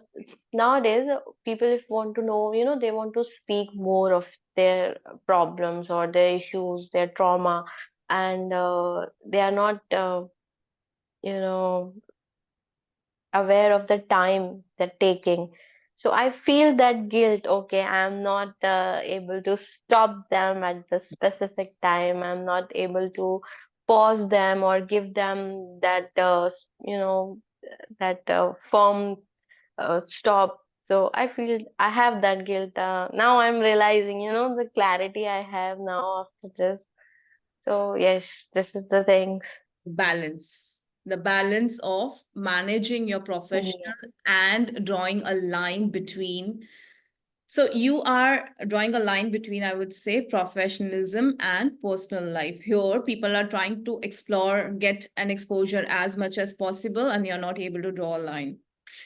nowadays, people if want to know, they want to speak more of their problems or their issues, their trauma, and they are not, you know, aware of the time they're taking. So I feel that guilt. Okay, I'm not able to stop them at the specific time. I'm not able to pause them or give them that, that firm stop. So I feel I have that guilt. Now I'm realizing, the clarity I have now after this. So yes, this is the thing. The balance of managing your Yeah. professional and drawing a line between. So you are drawing a line between, I would say, professionalism and personal life. Here, people are trying to explore, get an exposure as much as possible, and you're not able to draw a line.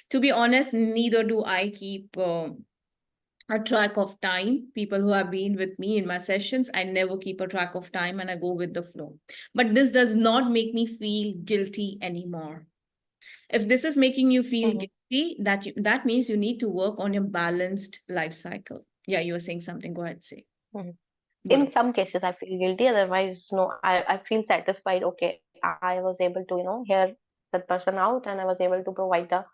To be honest, neither do I keep a track of time. People who have been with me in my sessions, I never keep a track of time and I go with the flow. But this does not make me feel guilty anymore. If this is making you feel Mhm. guilty, that means you need to work on your balanced life cycle. Yeah, you were saying something. Go ahead, say. Mhm. Bolo. In some cases I feel guilty, otherwise no, I feel satisfied. Okay, I was able to hear that person out, and I was able to provide the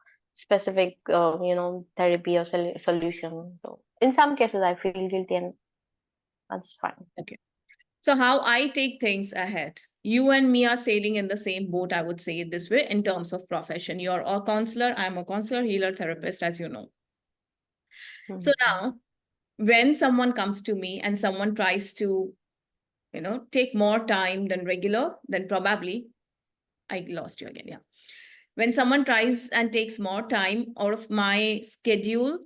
specific therapy or solution. So in some cases I feel guilty, and that's fine. Okay. So how I take things ahead. You and me are sailing in the same boat, I would say it this way, in terms of profession. You're a counselor, I'm a counselor, healer, therapist, as you know. So Mhm. now, when someone comes to me and someone tries to, take more time than regular, then probably I lost you again. Yeah. When someone tries and takes more time out of my schedule,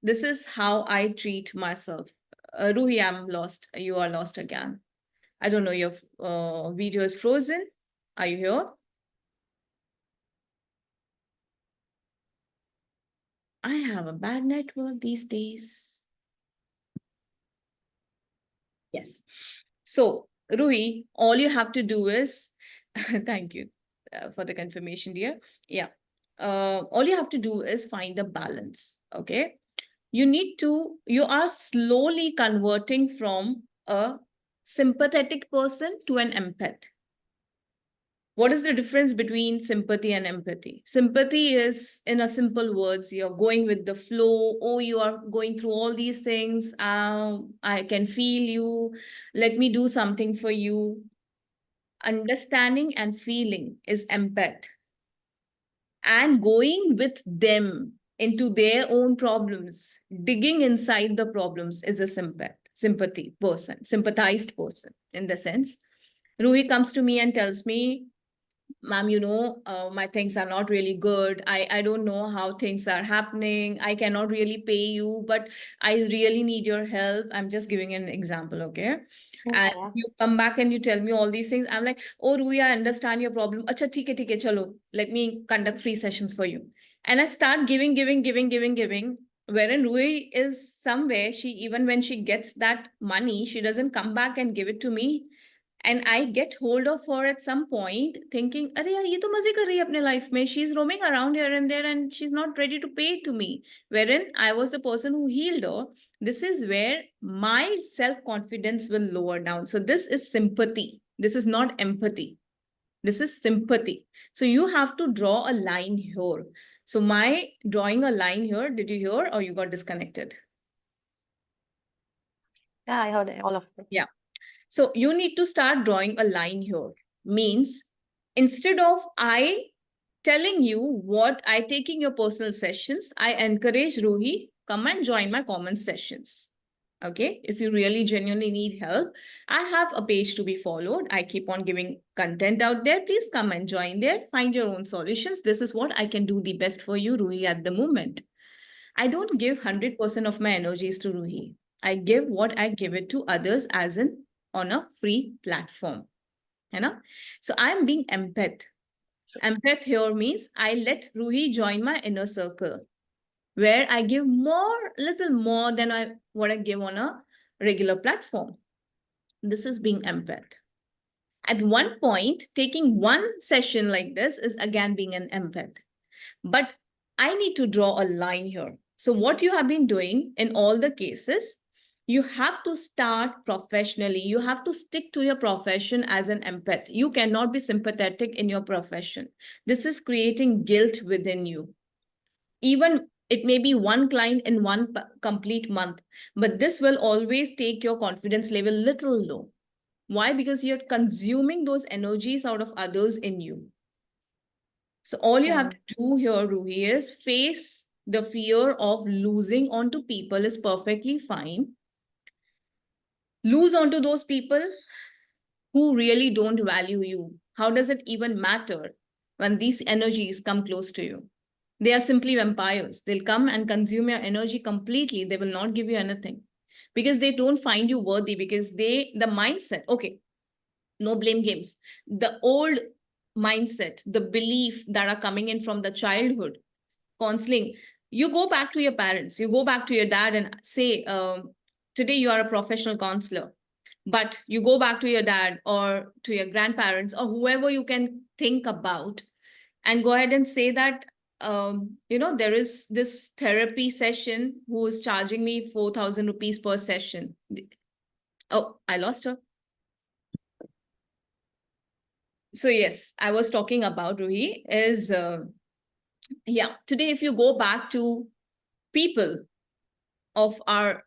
this is how I treat myself. Ruhi, I'm lost. You are lost again. I don't know, your video is frozen. Are you here? I have a bad network these days. Yes. So, Ruhi, all you have to do is, thank you for the confirmation, dear. Yeah. All you have to do is find a balance. Okay. You are slowly converting from a sympathetic person to an empath. What is the difference between sympathy and empathy? Sympathy is, in a simple words, you're going with the flow. Oh, you are going through all these things. I can feel you. Let me do something for you. Understanding and feeling is empath. And going with them into their own problems, digging inside the problems, is a sympathy person, sympathized person in the sense. Ruhi comes to me and tells me, ma'am, my things are not really good. I don't know how things are happening. I cannot really pay you, but I really need your help. I'm just giving an example, okay? And Yeah. you come back and you tell me all these things. I'm like, oh, Ruhi, I understand your problem. Acha, theek hai, chalo. Let me conduct free sessions for you. And I start giving. Wherein Ruhi is somewhere, even when she gets that money, she doesn't come back and give it to me. And I get hold of her at some point thinking, अरे यार ये तो मजे कर रही है अपने life में. She's roaming around here and there and she's not ready to pay to me. Wherein I was the person who healed her. This is where my self-confidence will lower down. So this is sympathy. This is not empathy. This is sympathy. So you have to draw a line here. So my drawing a line here, did you hear or you got disconnected? Yeah, I heard all of it. Yeah. So you need to start drawing a line here. Means instead of I telling you what I taking your personal sessions, I encourage Ruhi, come and join my common sessions. Okay, if you really genuinely need help, I have a page to be followed. I keep on giving content out there. Please come and join there. Find your own solutions. This is what I can do the best for you, Ruhi, at the moment. I don't give 100% of my energies to Ruhi. I give what I give it to others as in on a free platform. You know? So I'm being empath. Empath here means I let Ruhi join my inner circle where I give little more than what I give on a regular platform. This is being empath. At one point, taking one session like this is again being an empath. But I need to draw a line here. So what you have been doing in all the cases, you have to start professionally. You have to stick to your profession as an empath. You cannot be sympathetic in your profession. This is creating guilt within you. Even it may be one client in one complete month, but this will always take your confidence level little low. Why? Because you're consuming those energies out of others in you. So all you have to do here, Ruhi, is face the fear of losing onto people is perfectly fine. Lose onto those people who really don't value you. How does it even matter when these energies come close to you? They are simply vampires. They'll come and consume your energy completely. They will not give you anything because they don't find you worthy, because the mindset, okay, no blame games. The old mindset, the belief that are coming in from the childhood, counseling, you go back to your parents, you go back to your dad and say, today you are a professional counselor, but you go back to your dad or to your grandparents or whoever you can think about and go ahead and say that, there is this therapy session who is charging me 4,000 rupees per session. Oh, I lost her. So yes, I was talking about, Ruhi, is, today if you go back to people of our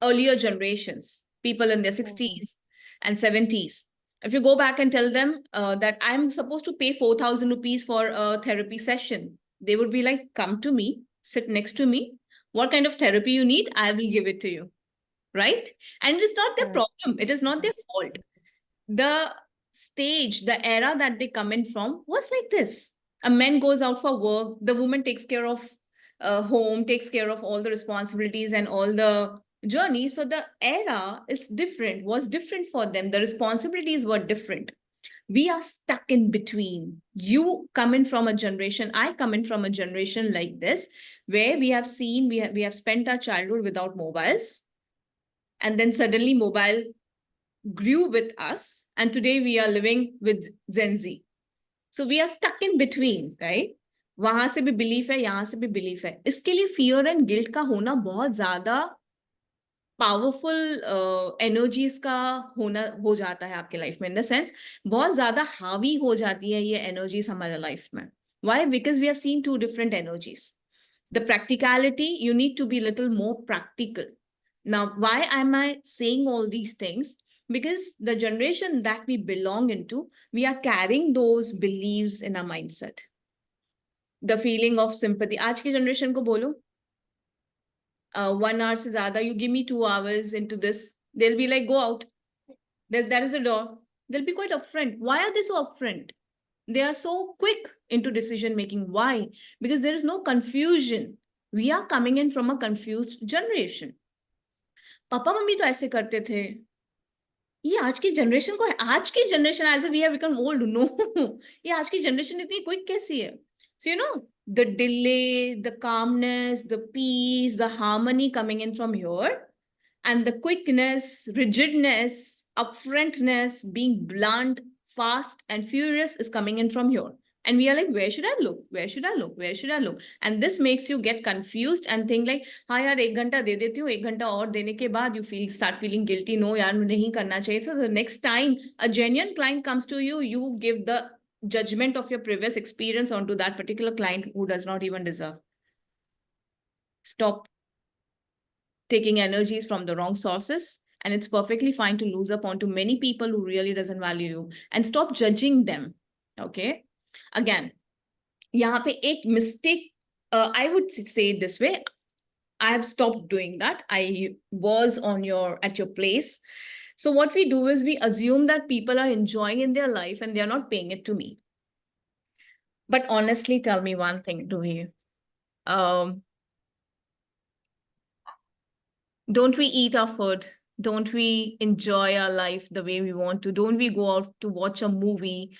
earlier generations, people in their 60s and 70s, if you go back and tell them that I'm supposed to pay 4,000 rupees for a therapy session, they would be like, come to me, sit next to me. What kind of therapy you need, I will give it to you. Right? And it is not their problem. It is not their fault. The stage, the era that they come in from was like this. A man goes out for work, the woman takes care of home, takes care of all the responsibilities and all the journey. So the era is different, was different for them. The responsibilities were different. We are stuck in between. You come in from a generation, I come in from a generation like this, where we have seen, we have spent our childhood without mobiles. And then suddenly mobile grew with us. And today we are living with Gen Z. So we are stuck in between, right? वहां से भी belief है, यहाँ से भी belief है. इसके लिए फियर एंड गिल्ट का होना बहुत ज्यादा पावरफुल एनर्जीज का होना हो जाता है आपके लाइफ में, इन द सेंस बहुत ज्यादा हावी हो जाती है ये एनर्जीज हमारे लाइफ में. Why? Because we have seen two different energies. The practicality, you need to be a little more practical. Now, why am I saying all these things? Because the generation that we belong into, we are carrying those beliefs in our mindset. The feeling of sympathy. आज की generation को बोलो 1 hour से ज्यादा, you give me 2 hours into this, they'll be like, go out, that is the door. They'll be quite upfront. Why are they so upfront? They are so quick into decision making. Why? Because there is no confusion. We are coming in from a confused generation. Papa mummy तो ऐसे करते थे, ये आज की generation को है, आज की generation as we have become old, no ये आज की जनरेशन इतनी क्विक कैसी है? So you know, the delay, the calmness, the peace, the harmony coming in from here, and the quickness, rigidness, upfrontness, being blunt, fast, and furious is coming in from here. And we are like, where should I look? Where should I look? Where should I look? And this makes you get confused and think like, हाँ यार 1 घंटा दे देती हूँ, 1 घंटा और देने के बाद you start feeling guilty. No यार नहीं करना चाहिए. So the next time a genuine client comes to you, you give the judgment of your previous experience onto that particular client who does not even deserve. Stop taking energies from the wrong sources, and it's perfectly fine to lose up onto many people who really doesn't value you, and stop judging them. Okay, again, यहाँ पे एक mistake, I would say it this way, I have stopped doing that. I was at your place. So what we do is we assume that people are enjoying in their life and they are not paying it to me. But honestly, tell me one thing, do we don't we eat our food? Don't we enjoy our life the way we want to? Don't we go out to watch a movie?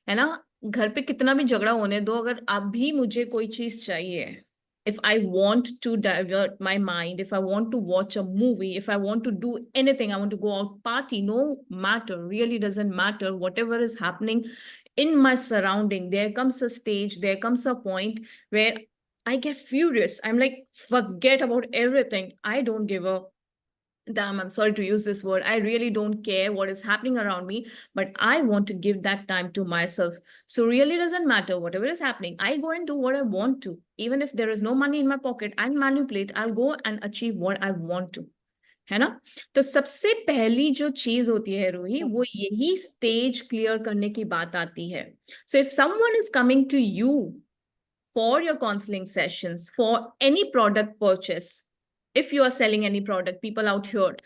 है ना? घर पे कितना भी झगड़ा होने दो, अगर अभी मुझे कोई चीज चाहिए, if I want to divert my mind, if I want to watch a movie, if I want to do anything, I want to go out party, no matter, really doesn't matter, whatever is happening in my surrounding, there comes a stage, there comes a point where I get furious. I'm like, forget about everything. I don't give a damn. I'm sorry to use this word. I really don't care what is happening around me, but I want to give that time to myself. So really doesn't matter whatever is happening. I go and do what I want to. Even if there is no money in my pocket, I'll manipulate. I'll go and achieve what I want to. है ना? तो सबसे पहली जो चीज होती है रूही, वो यही स्टेज क्लियर करने की बात आती है. So if someone is coming to you for your counseling sessions, for any product purchase, if you are selling any product, people out here,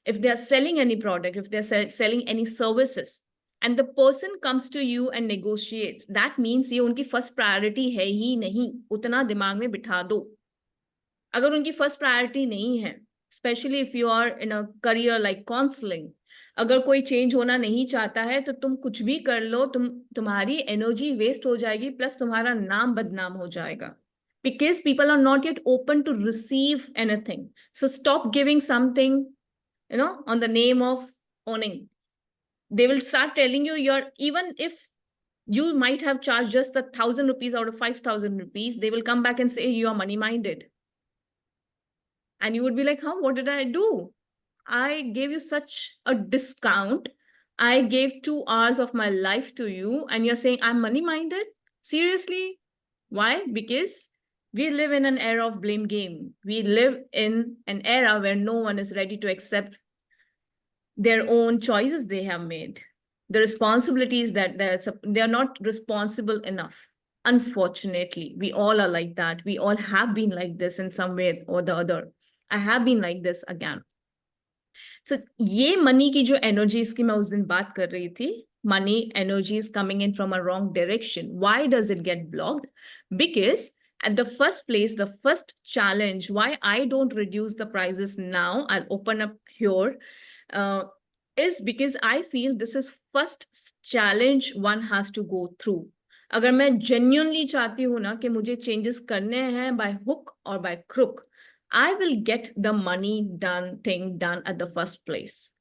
if they are selling any product, if they're selling any services, and the person comes to you and negotiates, that means ये उनकी first priority है ही नहीं. उतना दिमाग में बिठा दो. अगर उनकी first priority नहीं है, especially if you are in a career like counseling, अगर कोई चेंज होना नहीं चाहता है तो तुम कुछ भी कर लो, तुम्हारी एनर्जी वेस्ट हो जाएगी, प्लस तुम्हारा नाम बदनाम हो जाएगा, because people are not yet open to receive anything. So stop giving something, on the name of owning. They will start telling you, even if you might have charged just 1,000 rupees out of 5,000 rupees, they will come back and say you are money minded, and you would be like, what did I do? I gave you such a discount. I gave 2 hours of my life to you, and you're saying I'm money minded? Seriously? Why? Because we live in an era of blame game. We live in an era where no one is ready to accept their own choices they have made. The responsibilities that they're not responsible enough. Unfortunately, we all are like that. We all have been like this in some way or the other. I have been like this again. So ये money की जो energies की मैं उस दिन बात कर रही थी, money energy is coming in from a wrong direction. Why does it get blocked? Because at the first place, the first challenge, why I don't reduce the prices now, I'll open up here, is because I feel this is first challenge one has to go through. अगर मैं genuinely चाहती हूँ ना कि मुझे changes करने हैं by hook or by crook, I will get the money thing done at the first place.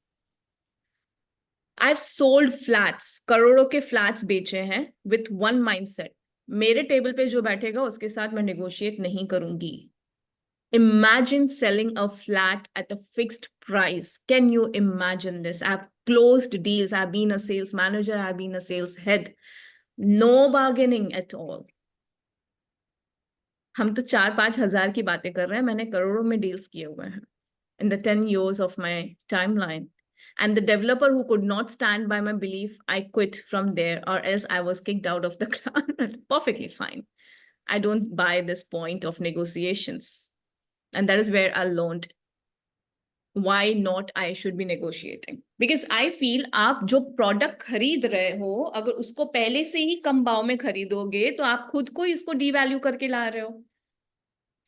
I've sold flats, करोड़ों के flats बेचे हैं with one mindset. मेरे टेबल पे जो बैठेगा उसके साथ मैं negotiate नहीं करूंगी. Imagine selling a flat at a fixed price. Can you imagine this? I've closed deals. I've been a sales manager. I've been a sales head. No bargaining at all. हम तो 4-5 हजार की बातें कर रहे हैं, मैंने करोड़ों में डील्स किए हुए हैं in the 10 years of my timeline. And the developer who could not stand by my belief, I quit from there, or else I was kicked out of the clan. Perfectly fine. I don't buy this point of negotiations. And that is where I learned why not I should be negotiating. Because I feel आप जो product खरीद रहे हो, अगर उसको पहले से ही कम भाव में खरीदोगे तो आप खुद को इसको डीवैल्यू करके ला रहे हो.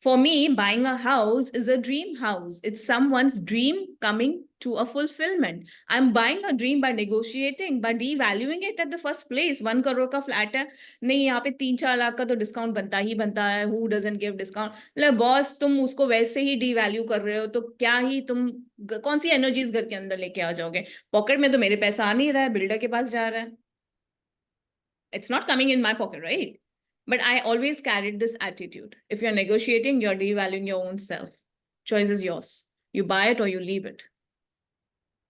For me, buying a house is a dream house. It's someone's dream coming to a fulfillment. I'm buying a dream by negotiating, by devaluing it at the first place. 1 crore का flat है, नहीं यहाँ पे 3-4 लाख का तो discount बनता ही बनता है. Who doesn't give discount? मतलब बॉस तुम उसको वैसे ही डीवैल्यू कर रहे हो तो क्या ही तुम कौन सी एनर्जीज घर के अंदर लेके आ जाओगे. पॉकेट में तो मेरे पैसा आ नहीं रहा है, बिल्डर के पास जा रहा है. It's not coming in my pocket, right? But I always carried this attitude. If you're negotiating, you're devaluing your own self. Choice is yours. You buy it or you leave it.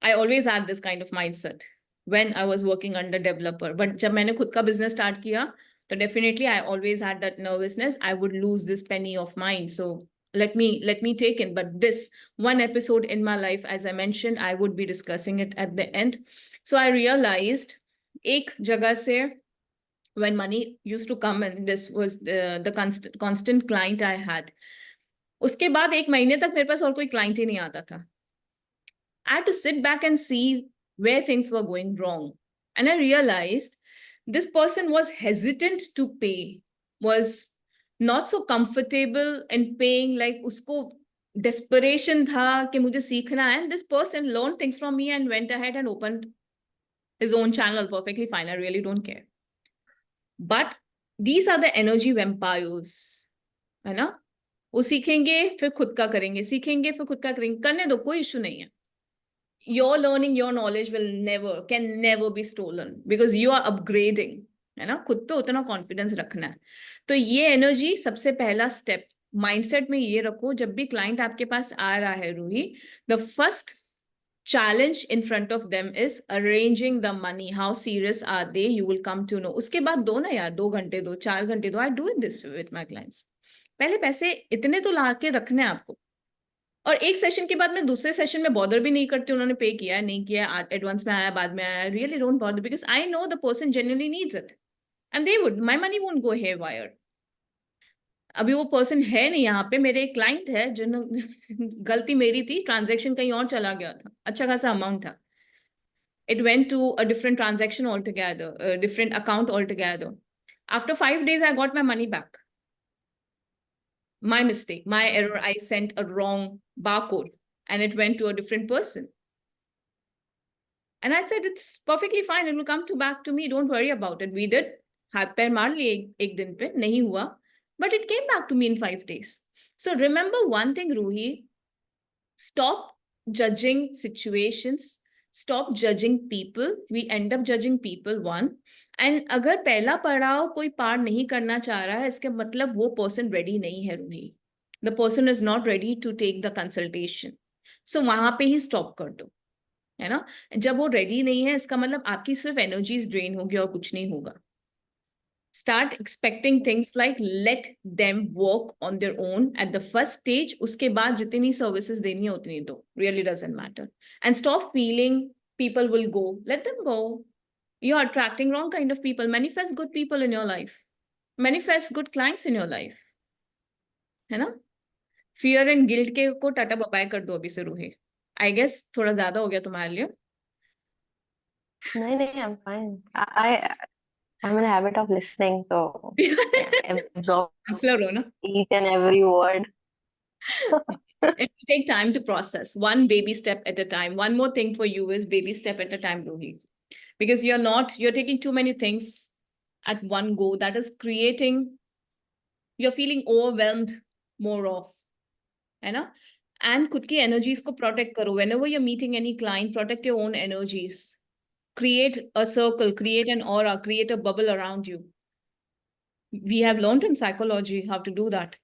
I always had this kind of mindset when I was working under developer. But जब मैंने खुद का business start किया, तो definitely I always had that nervousness. I would lose this penny of mine. So let me take in. But this one episode in my life, as I mentioned, I would be discussing it at the end. So I realized एक जगह से when money used to come, and this was the constant client I had. उसके बाद 1 महीने तक मेरे पास और कोई client ही नहीं आता था. I had to sit back and see where things were going wrong. And I realized this person was hesitant to pay, was not so comfortable in paying, like उसको desperation था कि मुझे सीखना है. And this person learned things from me and went ahead and opened his own channel. Perfectly fine. I really don't care. But these are the energy vampires, है ना. वो सीखेंगे फिर खुद का करेंगे, सीखेंगे फिर खुद का करेंगे. करने दो, कोई इशू नहीं है. Your learning, your knowledge can never be stolen because you are upgrading, है ना. खुद पे उतना कॉन्फिडेंस रखना है. तो ये एनर्जी सबसे पहला स्टेप माइंडसेट में ये रखो. जब भी क्लाइंट आपके पास आ रहा है Roohi, the first challenge in front of them is arranging the money. How serious are they? You will come to know. उसके बाद दो ना यार, 2 घंटे दो, 4 घंटे दो. I do it this way with my clients. पहले पैसे इतने तो ला के रखने हैं आपको. और एक सेशन के बाद मैं दूसरे सेशन में बॉदर भी नहीं करती उन्होंने पे किया है नहीं किया, एडवांस में आया बाद में आया. Really don't bother because I know the person genuinely needs it and they would, my money won't go haywire. अभी वो पर्सन है नहीं यहाँ पे. मेरे एक क्लाइंट है जिन गलती मेरी थी, ट्रांजैक्शन कहीं और चला गया था, अच्छा खासा अमाउंट था. It went to a different transaction altogether, a different account altogether. After 5 days, I got my money back. My mistake, my error. I sent a wrong barcode and it went to a different person. And I said, it's perfectly fine. It will come back to me. Don't worry about it. We did. हाथ पैर मार लिए एक दिन पे, नहीं हुआ. But it came back to me in 5 days. So remember one thing, Ruhi. Stop judging situations. Stop judging people. We end up judging people, one. And अगर पहला पड़ाव कोई पार नहीं करना चाह रहा है, इसके मतलब वो person ready नहीं है Ruhi. The person is not ready to take the consultation. So वहां पे ही stop कर दो, है ना. जब वो ready नहीं है, इसका मतलब आपकी सिर्फ energies drain होगी और कुछ नहीं होगा. Start expecting things like let them work on their own at the first stage. उसके बाद जितनी services देनी है उतनी दो. Really doesn't matter. And stop feeling people will go. Let them go. You are attracting wrong kind of people. Manifest good people in your life. Manifest good clients in your life. है ना. Fear and guilt के को tata bye कर दो अभी से Ruhi. I guess थोड़ा ज्यादा हो गया तुम्हारे लिए. नहीं नहीं, I'm fine. I'm in a habit of listening, so absorb Slow रो ना. each and every word. It will take time to process. One baby step at a time. One more thing for you is baby step at a time, Ruhi. Because you're taking too many things at one go. That is creating, you're feeling overwhelmed more of, है ना. And खुद की energies को protect करो. Whenever you're meeting any client, protect your own energies. Create a circle, create an aura, create a bubble around you. We have learned in psychology how to do that.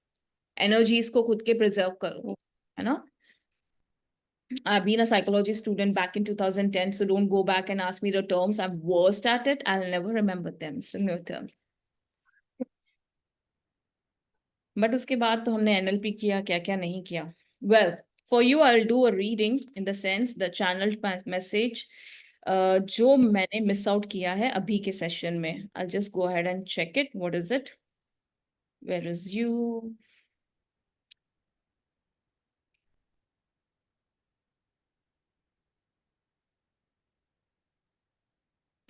Energies को खुद के preserve करो, है ना. I've been a psychology student back in 2010, so don't go back and ask me the terms. I'm worst at it. I'll never remember them. So no terms. But उसके बाद तो हमने NLP किया, क्या क्या नहीं किया. Well, for you, I'll do a reading in the sense the channeled message जो मैंने miss out किया है अभी के session में. I'll just go ahead and check it. What is it? Where is you?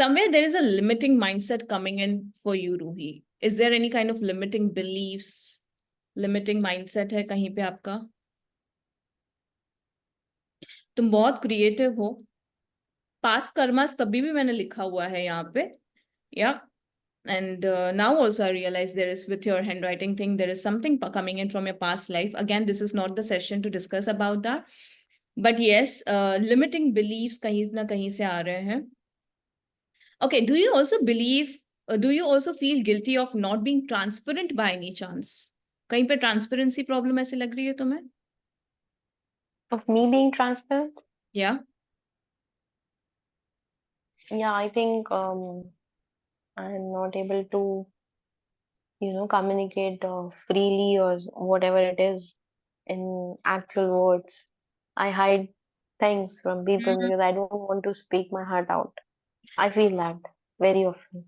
Somewhere there is a limiting mindset coming in for you, Ruhi. Is there any kind of limiting beliefs, limiting mindset है कहीं पे आपका? तुम बहुत creative हो. Past karmas तभी भी मैंने लिखा हुआ है यहाँ पे. Yeah. And now also I realize there is, with your handwriting thing, there is something coming in from your past life. Again, this is not the session to discuss about that. But yes, limiting beliefs कहीं ना कहीं से आ रहे हैं. Okay, do you also believe, do you also feel guilty of not being transparent by any chance? कहीं पे transparency problem ऐसे लग रही है तुम्हें? Of me being transparent? Yeah. Yeah, I think I'm not able to, communicate freely or whatever it is in actual words. I hide things from people Mhm. because I don't want to speak my heart out. I feel that very often.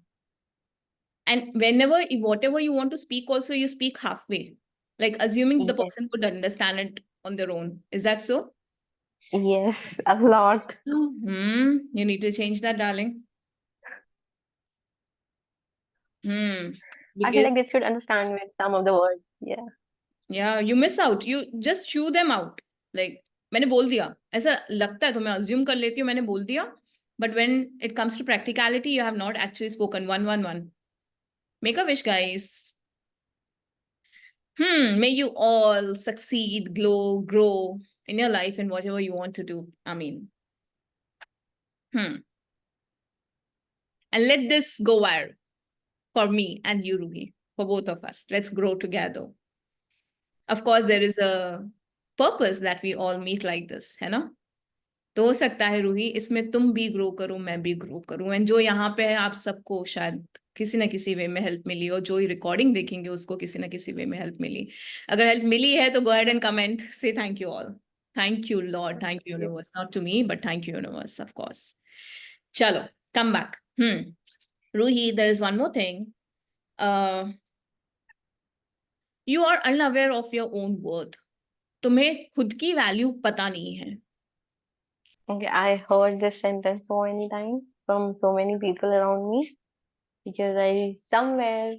And whenever, whatever you want to speak, also you speak halfway, like assuming the Yes, person would understand it on their own. Is that so? yes, a lot. You need to change that, darling. I feel Because like they should understand with some of the words. Yeah. yeah, you miss out. You just chew them out. Like मैंने बोल दिया. ऐसा लगता है तो मैं assume कर लेती हूँ मैंने बोल दिया. But when it comes to practicality, you have not actually spoken. 111. Make a wish, guys. May you all succeed, glow, grow in your life and whatever you want to do. I mean, and let this go viral for me and you, Ruhi, for both of us. Let's grow together. Of course, there is a purpose that we all meet like this, है ना? तो हो सकता है रूही इसमें तुम भी grow करो मैं भी ग्रो करूं एंड जो यहाँ पे है आप सबको शायद किसी ना किसी वे में हेल्प मिली और जो रिकॉर्डिंग देखेंगे उसको किसी ना किसी वे में हेल्प मिली. अगर हेल्प मिली है तो गो अहेड एंड कमेंट से thank you all. Thank you Lord, thank you universe, not to me but thank you universe of course. चलो come back. Roohi, there is one more thing. You are unaware of your own worth. तुम्हें खुद की value पता नहीं है. Okay, I heard this sentence so many times from so many people around me because I somewhere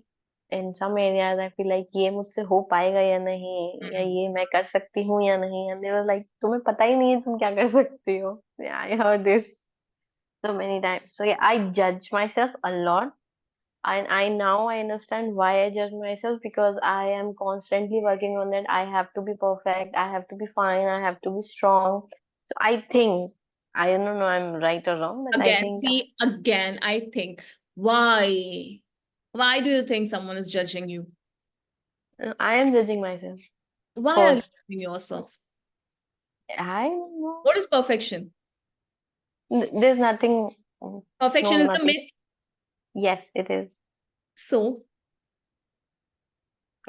in some areas I feel like ये मुझसे हो पाएगा या नहीं या ये मैं कर सकती हूँ या नहीं and they were like तुम्हें पता ही नहीं है तुम क्या कर सकती हो. Yeah, I heard this so many times. So yeah, I judge myself a lot and I now I understand why I judge myself because I am constantly working on that. I have to be perfect, I have to be fine, I have to be strong. So I think I don't know I'm right or wrong, but I Again, think see, again, I think, why? Why do you think someone is judging you? I am judging myself Why are you first. judging yourself? I don't know. What is perfection? There's nothing. Perfection No, is the nothing. myth. Yes, it is. So,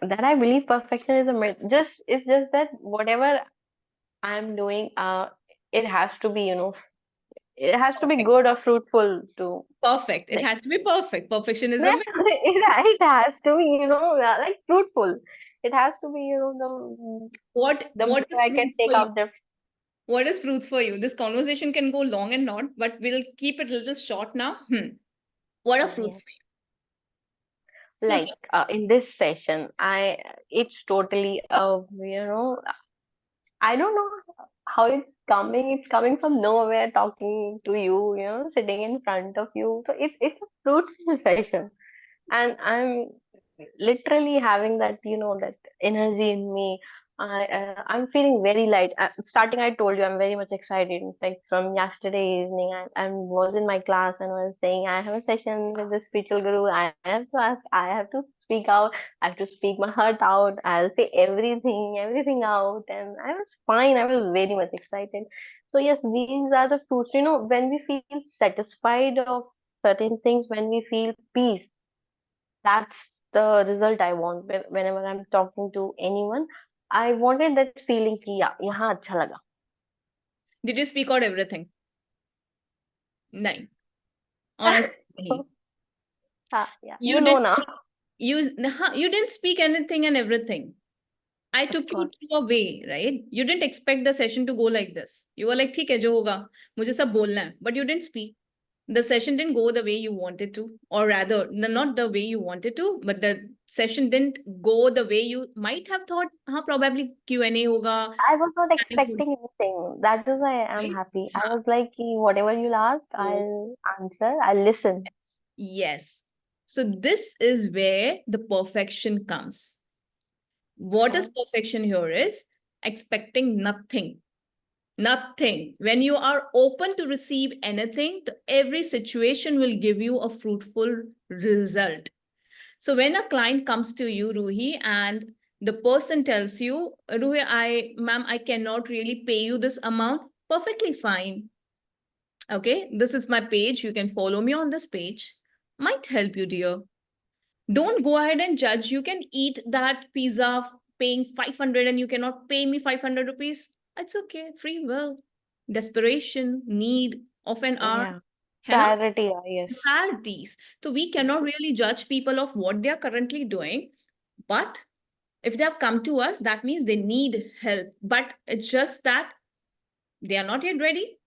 That I believe perfection is a myth. Just it's just that whatever I'm doing, it has to be, it has to be perfect. good or fruitful to Perfect. It like. has to be perfect. Perfection is a Yeah, myth. it has to be, like fruitful. It has to be, the What more is I can fruits take for you? out the. What is fruits for you? This conversation can go long and not, but we'll keep it a little short now. What are Yeah. fruits for you? So, Like in this session, it's totally I don't know how it's coming. It's coming from nowhere, talking to you, sitting in front of you. So it's a fruitful session, and I'm literally having that, that energy in me. I'm feeling very light. Starting, I told you I'm very much excited. In fact, from yesterday evening, I was in my class and was saying I have a session with the spiritual guru. I have to ask. I have to speak out. I have to speak my heart out. I'll say everything out, and I was fine. I was very much excited. So yes, these are the fruits. When we feel satisfied of certain things, when we feel peace, that's the result I want. Whenever I'm talking to anyone, I wanted that feeling कि यहाँ अच्छा लगा. did you speak out everything? No. Honestly. Yeah, You you know did now. you didn't speak anything and everything. I Of took you course. to a way, right? You didn't expect the session to go like this. You were like, ठीक है जो होगा, मुझे सब बोलना है. But you didn't speak. The session didn't go the way you wanted to, or rather, not the way you wanted to, but the session didn't go the way you might have thought. हाँ, probably Q&A होगा. I was not expecting anything. That is why I'm Right? happy. I हाँ. was like, "Ki whatever you'll ask, So, I'll answer. I'll listen." yes. So this is where the perfection comes. What is Okay. perfection here is expecting nothing. Nothing. When you are open to receive anything, every situation will give you a fruitful result. So when a client comes to you, Ruhi, and the person tells you, Ruhi, ma'am, I cannot really pay you this amount, perfectly fine. Okay, this is my page. You can follow me on this page. Might help you, dear. Don't go ahead and judge. You can eat that pizza paying 500 and you cannot pay me 500 rupees. It's okay. Free will, desperation, need of an hour, Yeah. है ना? Priority, yes. Priorities. So we cannot really judge people of what they are currently doing. But if they have come to us, that means they need help. But it's just that they are not yet ready.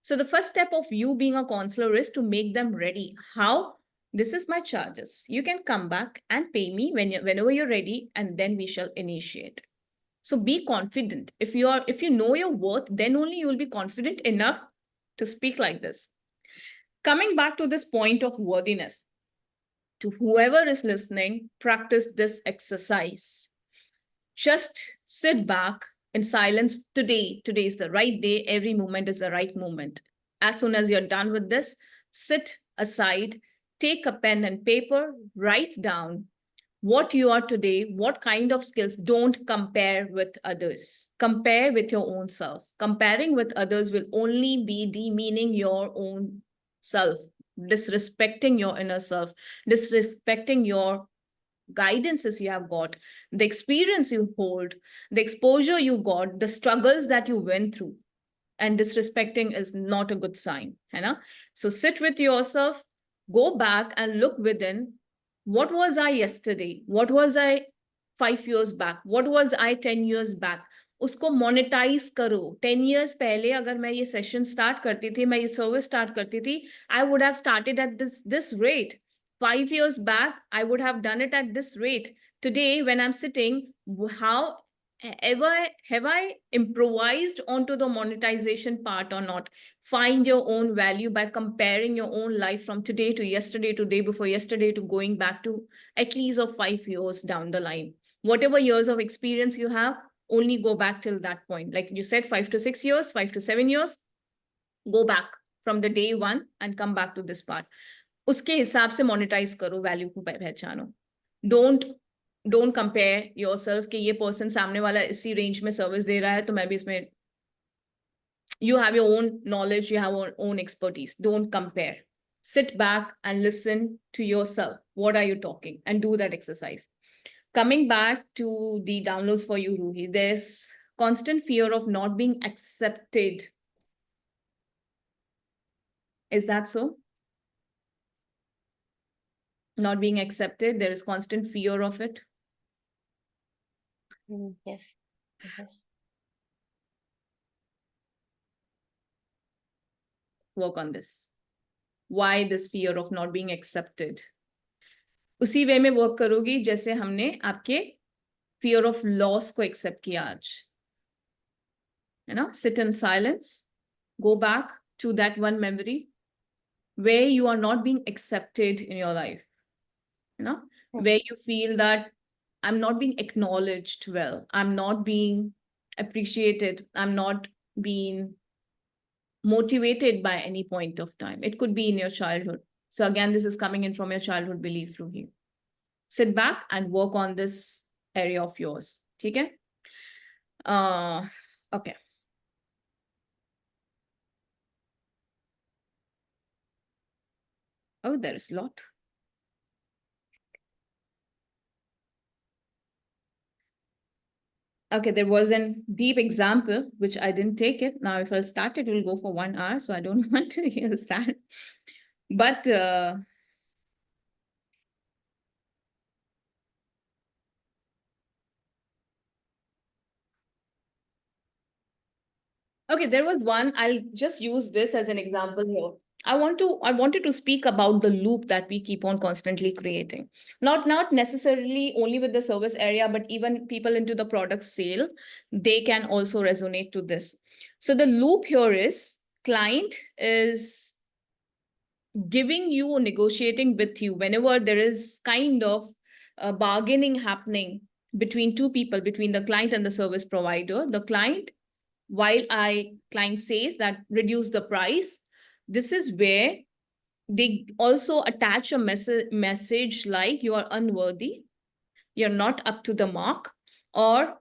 So the first step of you being a counselor is to make them ready. How? This is my charges. You can come back and pay me whenever you're ready, and then we shall initiate. So be confident. If you know your worth, then only you will be confident enough to speak like this. Coming back to this point of worthiness, to whoever is listening, practice this exercise. Just sit back in silence today. Today is the right day. Every moment is the right moment. As soon as you're done with this, sit aside, take a pen and paper, write down what you are today, what kind of skills. Don't compare with others. Compare with your own self. Comparing with others will only be demeaning your own self, disrespecting your inner self, disrespecting your guidances you have got, the experience you hold, the exposure you got, the struggles that you went through. And disrespecting is not a good sign. है ना? So sit with yourself, go back and look within. What was I yesterday? What was I 5 years back? What was I 10 years back? उसको monetise करो. 10 years पहले अगर मैं ये session start करती थी, मैं ये सर्विस स्टार्ट करती थी, I would have started at this rate. 5 years back, I would have done it at this rate. Today, when I'm sitting, how have I improvised onto the monetization part or not? Find your own value by comparing your own life from today to yesterday to day before yesterday to going back to at least of 5 years down the line. Whatever years of experience you have, only go back till that point. Like you said, 5 to 6 years, 5 to 7 years, go back from the day one and come back to this part. उसके हिसाब से monetise करो, value को पहचानो. Don't compare yourself कि ये person सामने वाला इसी रेंज में सर्विस दे रहा है तो मैं भी इसमें. You have your own knowledge, you have your own expertise. Don't compare. Sit back and listen to yourself. What are you talking? And do that exercise. Coming back to the downloads for you, Ruhi, there's constant fear of not being accepted. Is that so? Not being accepted, there is constant fear of it. Yes. Yes. Work on this. Why this fear of not being accepted? उसी वे में work करोगी जैसे हमने आपके fear of loss को accept किया आज. है ना? Sit in silence. Go back to that one memory where you are not being accepted in your life. You know, where you feel that I'm not being acknowledged well, I'm not being appreciated, I'm not being motivated by any point of time. It could be in your childhood. So again, this is coming in from your childhood belief through you. Sit back and work on this area of yours. Okay? Okay. Oh, there is a lot. Okay, there was a deep example, which I didn't take it. Now, if I'll start it, it will go for 1 hour. So I don't want to use that. But Okay, there was one. I'll just use this as an example here. I wanted to speak about the loop that we keep on constantly creating. Not necessarily only with the service area, but even people into the product sale, they can also resonate to this. So the loop here is client is giving you or negotiating with you whenever there is kind of bargaining happening between two people, between the client and the service provider. The client, while client says that reduce the price, this is where they also attach a message like you are unworthy, you're not up to the mark, or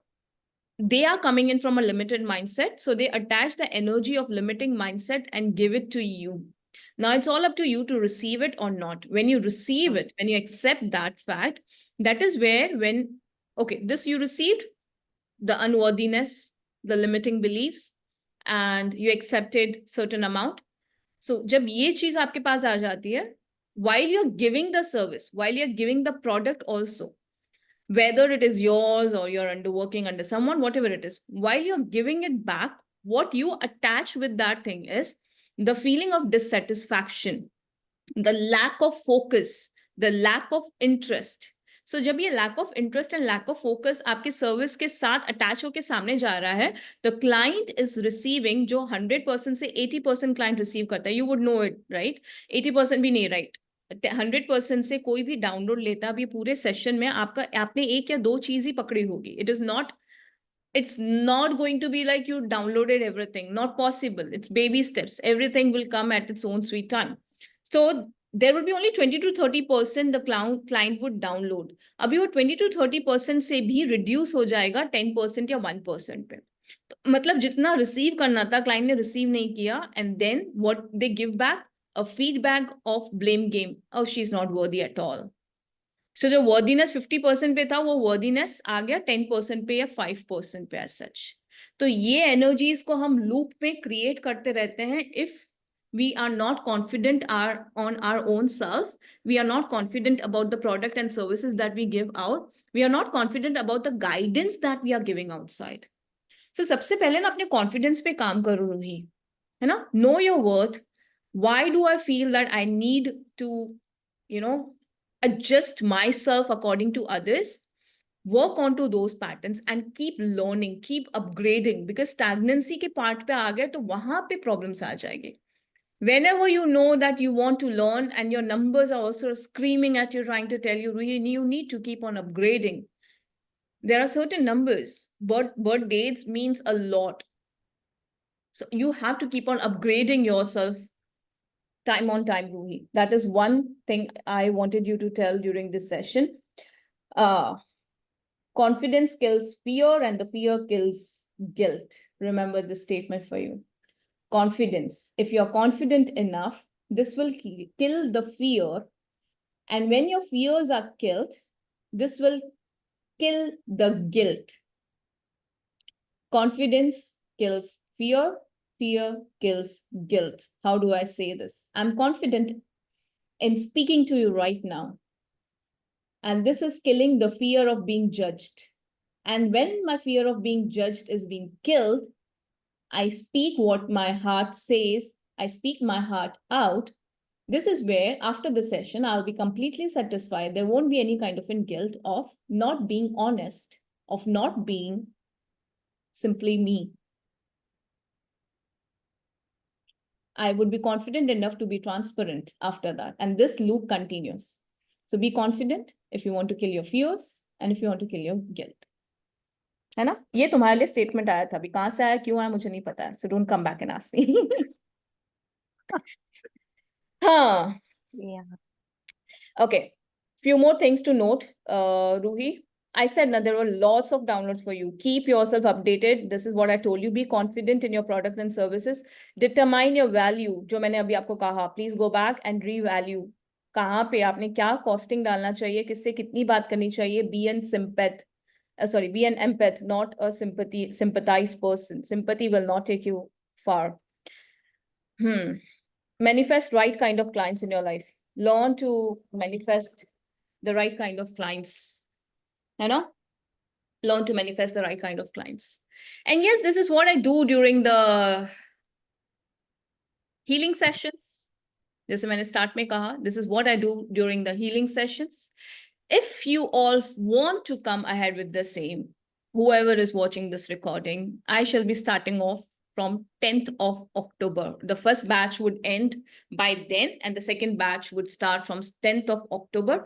they are coming in from a limited mindset. So they attach the energy of limiting mindset and give it to you. Now it's all up to you to receive it or not. When you receive it, when you accept that fact, that is where when, okay, this you received, the unworthiness, the limiting beliefs, and you accepted certain amount. So जब ये चीज आपके पास आ जाती है, while you're giving the service, while you're giving the product also, whether it is yours or you're working under someone, whatever it is, while you're giving it back, what you attach with that thing is the feeling of dissatisfaction, the lack of focus, the lack of interest. So जब ये lack of interest and lack of focus आपके service के साथ attach होके सामने जा रहा है, the client is receiving जो 100% से 80% client receive करता है, you would know it, right? 80% भी नहीं, right? 100% से कोई भी डाउनलोड लेता भी पूरे सेशन में आपका आपने एक या दो चीज ही पकड़ी होगी. It's not going to be like you downloaded everything. Not possible. It's baby steps. Everything will come at its own sweet time. So there would be only 20 to 30% the client would download. अभी वो 20 to 30% से भी reduce हो जाएगा 10% या 1% पे. मतलब जितना receive करना था client ने receive नहीं किया, and then what they give back, a feedback of blame game. Oh, she's not worthy at all. So जो वर्दीनेस 50% पे था वो वर्दीनेस आ गया 10% पे या 5% पे एज सच. तो ये एनर्जीज को हम लूप में क्रिएट करते रहते हैं if we are not confident on our own self, we are not confident about the product and services that we give out, we are not confident about the guidance that we are giving outside. So सबसे पहले ना अपने confidence पे काम करो रूही, है ना? Know your worth. Why do I feel that I need to, you know, adjust myself according to others? Work onto those patterns and keep learning, keep upgrading, because stagnancy के part पे आ गए तो वहां पे problems आ जाएंगे. Whenever you know that you want to learn and your numbers are also screaming at you, trying to tell you, you need to keep on upgrading. There are certain numbers. Birth dates means a lot. So you have to keep on upgrading yourself time on time, Ruhi. That is one thing I wanted you to tell during this session. Confidence kills fear and the fear kills guilt. Remember this statement for you. Confidence. If you're confident enough, this will kill the fear. And when your fears are killed, this will kill the guilt. Confidence kills fear. Fear kills guilt. How do I say this? I'm confident in speaking to you right now. And this is killing the fear of being judged. And when my fear of being judged is being killed, I speak what my heart says. I speak my heart out. This is where, after the session, I'll be completely satisfied. There won't be any kind of guilt of not being honest, of not being simply me. I would be confident enough to be transparent after that. And this loop continues. So be confident if you want to kill your fears and if you want to kill your guilt. है ना? ये तुम्हारे लिए statement आया था. अभी कहाँ से आया, क्यों आया, मुझे नहीं पता है. So don't come back and ask me. हाँ. Yeah. Okay. Few more things to note, Ruhi. I said now there were lots of downloads for you. Keep yourself updated. This is what I told you. Be confident in your product and services. Determine your value. जो मैंने अभी आपको कहा. Please go back and revalue. कहाँ पे आपने क्या costing डालना चाहिए, किससे कितनी बात करनी चाहिए. Be an be an empath, not a sympathized person. Sympathy will not take you far. Manifest right kind of clients in your life. Learn to manifest the right kind of clients. You know? learn to manifest the right kind of clients. And yes, this is what I do during the healing sessions. जैसे मैंने start में कहा, this is what I do during the healing sessions. If you all want to come ahead with the same, whoever is watching this recording, I shall be starting off from 10th of October. The first batch would end by then, and the second batch would start from 10th of October.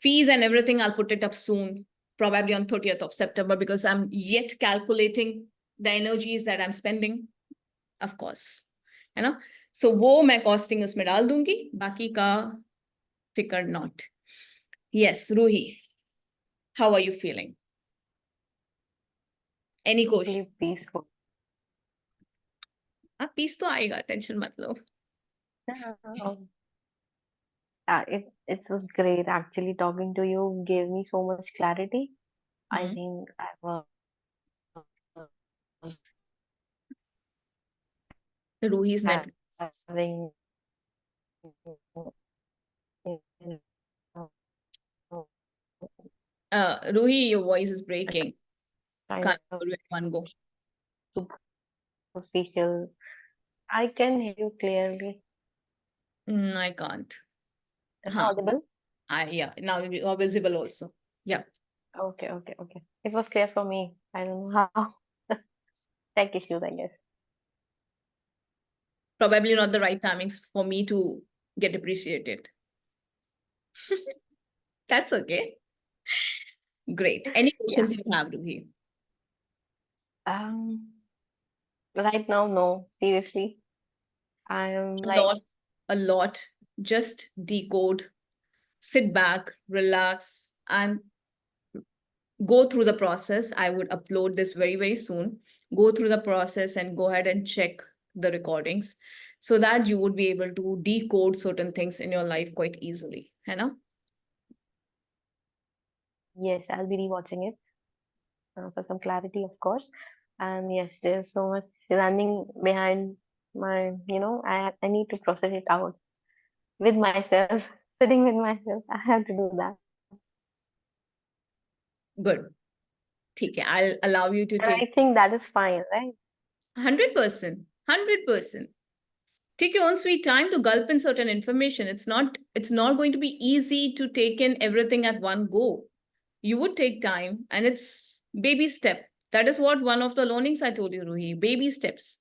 Fees and everything, I'll put it up soon, probably on 30th of September, because I'm yet calculating the energies that I'm spending, of course. है ना? So वो मैं costing उसमें डाल दूंगी, बाकी का फिकर not. Yes, Ruhi, how are you feeling? Any question? Really peaceful. हाँ, peace तो आएगा, tension मत लो. It was great actually talking to you. Gave me so much clarity. I Hmm. think I was Ruhi's network. having Ruhi, your voice is breaking. kind Can't of hear you in one go. superficial. I can hear you clearly. I can't. Am I Huh. audible? Yeah, now you are visible also. Yeah, Okay. It was clear for me. I don't know how. Tech issues, I guess. probably not the right timings for me to get appreciated. That's okay. Great. Any Yeah. questions you have, Ruhi? Um. Right now, no. Seriously, I am A like, lot, a lot. Just decode, sit back, relax, and go through the process. I would upload this very, very soon. Go through the process and go ahead and check the recordings so that you would be able to decode certain things in your life quite easily. You know? yes, I'll be rewatching it for some clarity, of course. And yes, there's so much running behind my, I need to process it out with myself, sitting with myself. I have to do that. Good. ठीक है. I'll allow you to And take I think that is fine, right? 100%. 100%. Take your own sweet time to gulp in certain information. It's not going to be easy to take in everything at one go. You would take time, and it's baby step. That is what one of the learnings I told you, Ruhi. Baby steps.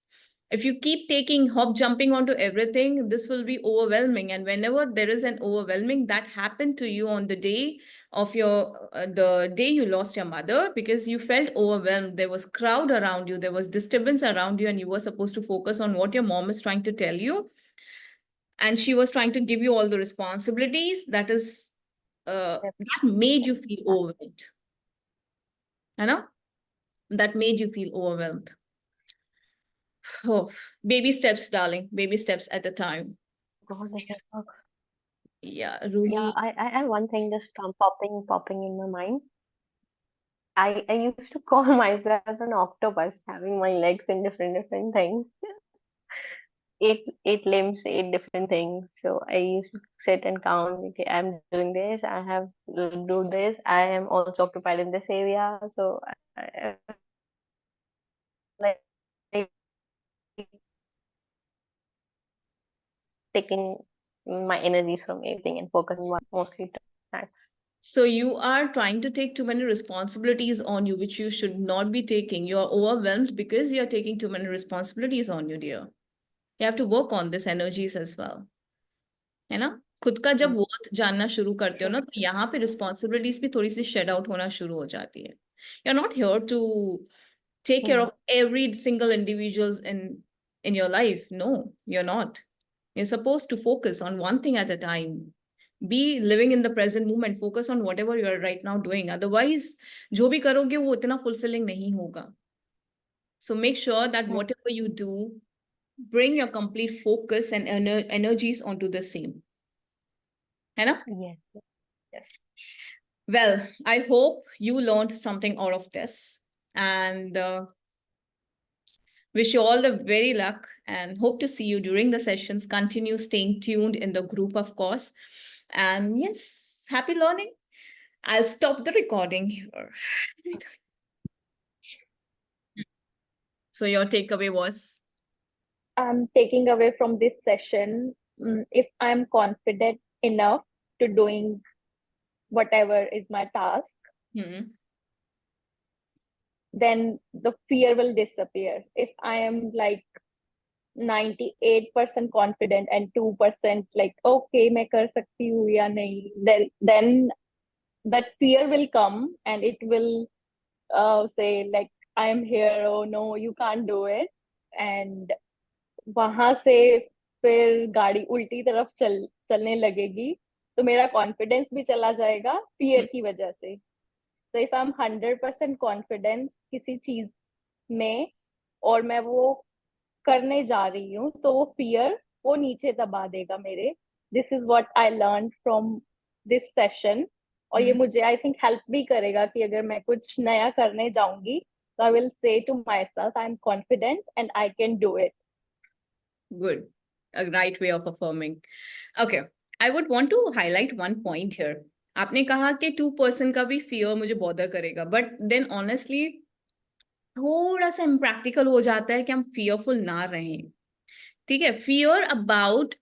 If you keep taking hop jumping onto everything, this will be overwhelming. And whenever there is an overwhelming that happened to you on the day of the day you lost your mother, because you felt overwhelmed, there was crowd around you, there was disturbance around you, and you were supposed to focus on what your mom is trying to tell you, and she was trying to give you all the responsibilities. Yep. That made you feel overwhelmed. You know, that made you feel overwhelmed. Oh, baby steps, darling. Baby steps at a time. God, this is work. Yeah, Yeah, Ruhi. I have one thing just popping in my mind. I used to call myself an octopus, having my legs in different things. Eight limbs, eight different things. So I used to sit and count. Okay, I'm doing this. I have to do this. I am also occupied in this area. So like taking my energies from everything and focusing on mostly tasks. So you are trying to take too many responsibilities on you, which you should not be taking. You are overwhelmed because you are taking too many responsibilities on you, dear. You have to work on this energies as well. है ना? खुद का जब Mm, worth जानना शुरू करते हो sure. ना, तो यहाँ पे रिस्पॉन्सिबिलिटीज भी थोड़ी सी शेड आउट होना शुरू हो जाती है. You're not here to take care Mm, of every single individuals in your life. No, you're not. You're supposed to focus on one thing at a time. Be living in the present moment. Focus on whatever you are right now doing. Otherwise, जो भी करोगे वो इतना fulfilling नहीं होगा. So make sure that mm, whatever you do, bring your complete focus and energies onto the same. है ना? yes, yes. Well, I hope you learned something out of this, and wish you all the very luck, and hope to see you during the sessions. Continue staying tuned in the group, of course. And yes, happy learning. I'll stop the recording here. So your takeaway was? I'm taking away from this session, if I'm confident enough to doing whatever is my task, Hmm. then the fear will disappear. If I am like 98% confident and 2% like okay मैं कर सकती हूँ या नहीं, then that fear will come and it will say like I am here, oh no you can't do it, and वहां से फिर गाड़ी उल्टी तरफ चलने लगेगी, तो मेरा कॉन्फिडेंस भी चला जाएगा फियर की वजह से. तो इफ आई एम 100% कॉन्फिडेंट किसी चीज में और मैं वो करने जा रही हूँ, तो वो फियर वो नीचे दबा देगा मेरे. This is what I learn from this session. और ये मुझे आई थिंक हेल्प भी करेगा कि अगर मैं कुछ नया करने जाऊंगी, तो I will say to myself I am confident and I can do it. Good. A right way of affirming. Okay. I would want to highlight one point here. आपने कहा कि 2% का भी fear मुझे bother करेगा, but then honestly थोड़ा सा impractical हो जाता है कि हम fearful ना रहें. ठीक है? Fear about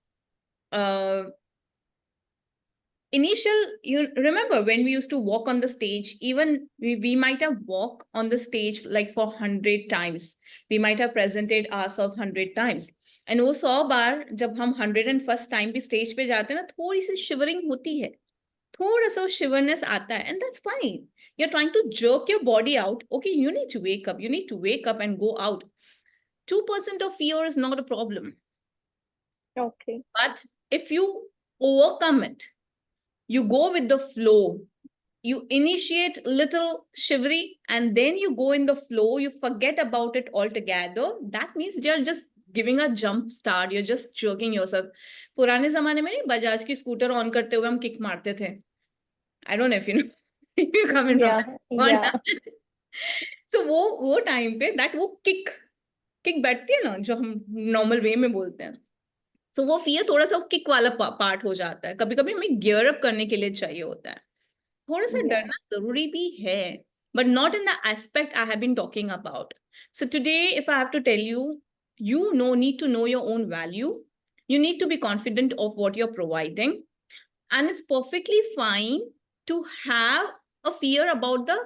initial, you remember when we used to walk on the stage, even we might have walked on the stage like for 100 times. We might have presented ourselves 100 times. And वो 100 बार जब हम 101st time भी stage पे जाते हैं ना, थोड़ी सी shivering होती है, थोड़ा सा shiverness आता है, and that's fine. You're trying to jerk your body out. Okay, you need to wake up. You need to wake up and go out. 2% of fear is not a problem. Okay. But if you overcome it, you go with the flow, you initiate little shivery and then you go in the flow, you forget about it altogether, that means you're just giving a jump start, you're just jerking yourself. पुराने जमाने में नहीं बजाज की scooter on करते हुए हम kick मारते थे. I don't know if you know if you're coming from Yeah. so वो टाइम पे that वो किक बैठती है ना जो हम नॉर्मल वे में बोलते हैं. So वो फियर थोड़ा सा किक वाला पार्ट हो जाता है. कभी कभी हमें गियर अप करने के लिए चाहिए होता है. थोड़ा सा Yeah. डरना जरूरी भी है, but not in the aspect I have been talking about. So today, if I have to tell you, need to know your own value. You need to be confident of what you're providing. And it's perfectly fine to have a fear about the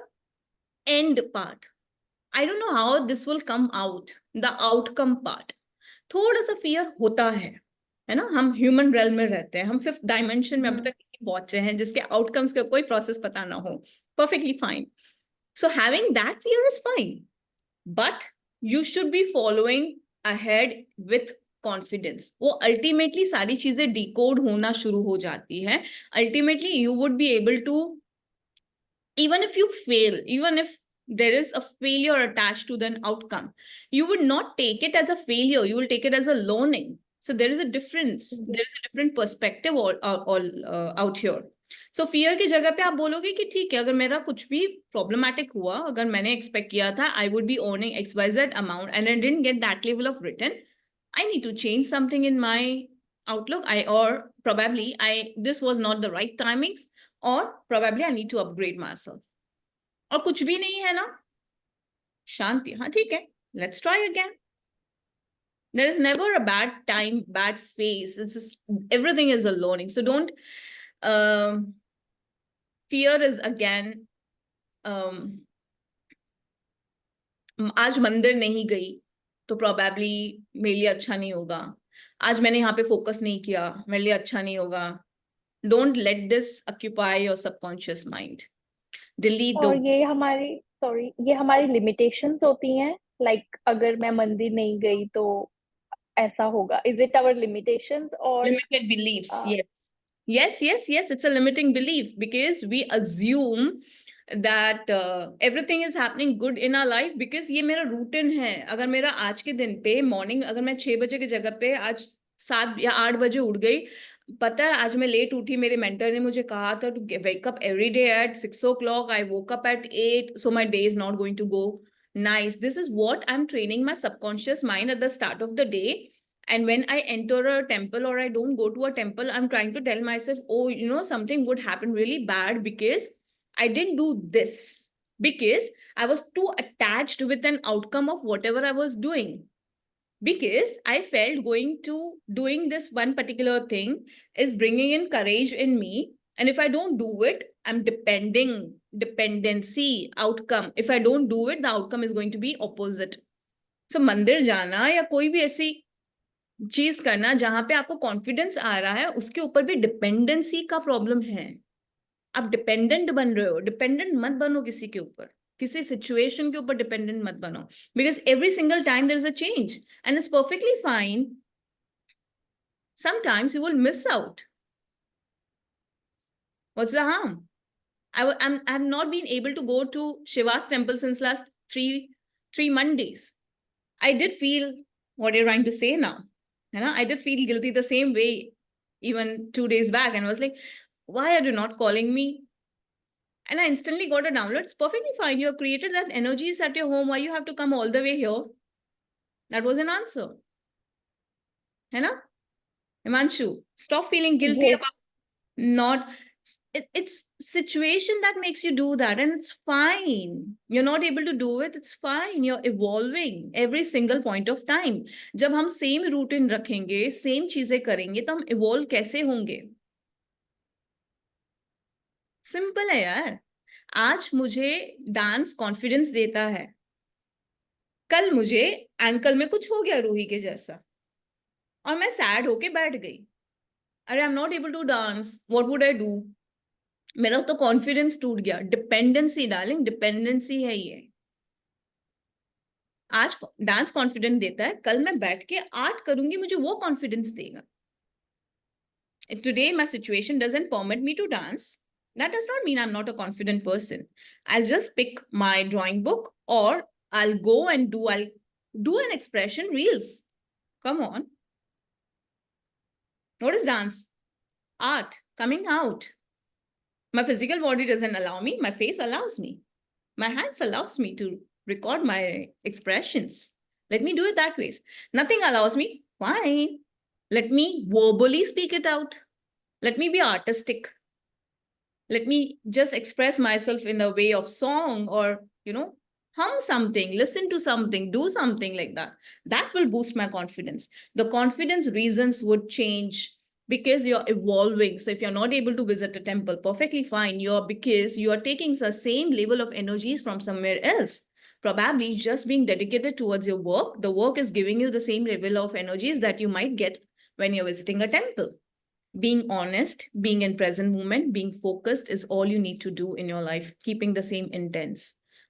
end part. I don't know how this will come out, the outcome part. थोड़ा सा fear होता है ना. हम human realm में रहते हैं, हम 5th dimension में अभी तक नहीं पहुंचे हैं जिसके आउटकम्स का कोई प्रोसेस पता ना हो. Perfectly fine. So having that fear is fine, but you should be following ahead with confidence. वो ultimately सारी चीजें decode होना शुरू हो जाती है. Ultimately you would be able to, even if you fail, even if there is a failure attached to the outcome, you would not take it as a failure, you will take it as a learning. So there is a difference, there is a different perspective all out here. So fear की जगह पे आप बोलोगे कि ठीक है, अगर मेरा कुछ भी problematic हुआ, अगर मैंने expect किया था I would be earning XYZ amount and I didn't get that level of return, I need to change something in my outlook. Or probably this was not the right timings, or probably I need to upgrade myself. और कुछ भी नहीं है ना, शांति, हाँ ठीक है, let's try again. There is never a bad time, bad phase. It's just, everything is a learning. So don't, fear is again, आज मंदिर नहीं गई तो probably मेरे लिए अच्छा नहीं होगा. आज मैंने यहाँ पे focus नहीं किया, मेरे लिए अच्छा नहीं होगा. Don't let this occupy your subconscious mind. Delete the. और ये हमारी लिमिटेशंस होती हैं. लाइक अगर मैं मंदिर नहीं गई तो ऐसा होगा. इज इट आवर लिमिटेशंस और Limited beliefs, yes. It's a limiting belief because we assume that everything is happening good in our life because ये मेरा रूटीन है. अगर मेरा आज के दिन पे मॉर्निंग, अगर मैं 6 बजे की जगह पे आज 7 या 8 बजे उठ गई, पता है आज मैं लेट उठी, मेरे मेंटर ने मुझे कहा था to wake up every day at 6 o'clock. I woke up at 8, so my day is not going to go nice. This is what I'm training my subconscious mind at the start of the day. And when I enter a temple or I don't go to a temple, I'm trying to tell myself, oh, something would happen really bad because I didn't do this. because I was too attached with an outcome of whatever I was doing. Because I felt doing this one particular thing is bringing in courage in me. And if I don't do it, I'm dependency, outcome. If I don't do it, the outcome is going to be opposite. So मंदिर जाना या कोई भी ऐसी चीज करना जहां पे आपको कॉन्फिडेंस आ रहा है, उसके ऊपर भी डिपेंडेंसी का प्रॉब्लम है. आप डिपेंडेंट बन रहे हो. डिपेंडेंट मत बनो किसी के ऊपर, किसी सिचुएशन के ऊपर डिपेंडेंट मत बनो. Because every single time there is a change and it's perfectly fine. Sometimes you will miss out. What's the harm? I've not been able to go to Shiva's temple since last three Mondays. I did feel what you're trying to say now. You know, I did feel guilty the same way even 2 days back, and I was like, why are you not calling me? And I instantly got a download. It's perfectly fine. You have created that energies at your home. Why you have to come all the way here? That was an answer. है ना? Himanshu, stop feeling guilty Yes. about not. It's situation that makes you do that, and it's fine. You're not able to do it. It's fine. You're evolving every single point of time. जब हम same routine रखेंगे, same चीजें करेंगे, तो हम evolve कैसे होंगे? Simple है यार. आज मुझे डांस कॉन्फिडेंस देता है, कल मुझे एंकल में कुछ हो गया रूही के जैसा और मैं सैड होके बैठ गई. अरे I am not able to dance, what would I do? मेरा तो कॉन्फिडेंस टूट गया. डिपेंडेंसी डार्लिंग, डिपेंडेंसी है ये. आज डांस कॉन्फिडेंस देता है, कल मैं बैठ के आर्ट करूंगी, मुझे वो कॉन्फिडेंस देगा. If today my situation doesn't permit me to dance, that does not mean I'm not a confident person. I'll just pick my drawing book or I'll do an expression reels. Come on. What is dance? Art coming out. My physical body doesn't allow me. My face allows me. My hands allows me to record my expressions. Let me do it that way. Nothing allows me. Fine. Let me verbally speak it out. Let me be artistic. Let me just express myself in a way of song or, hum something, listen to something, do something like that. That will boost my confidence. The confidence reasons would change because you're evolving. So if you're not able to visit a temple, perfectly fine. Because you are taking the same level of energies from somewhere else. Probably just being dedicated towards your work. The work is giving you the same level of energies that you might get when you're visiting a temple. Being honest, being in present moment, being focused is all you need to do in your life, keeping the same intents.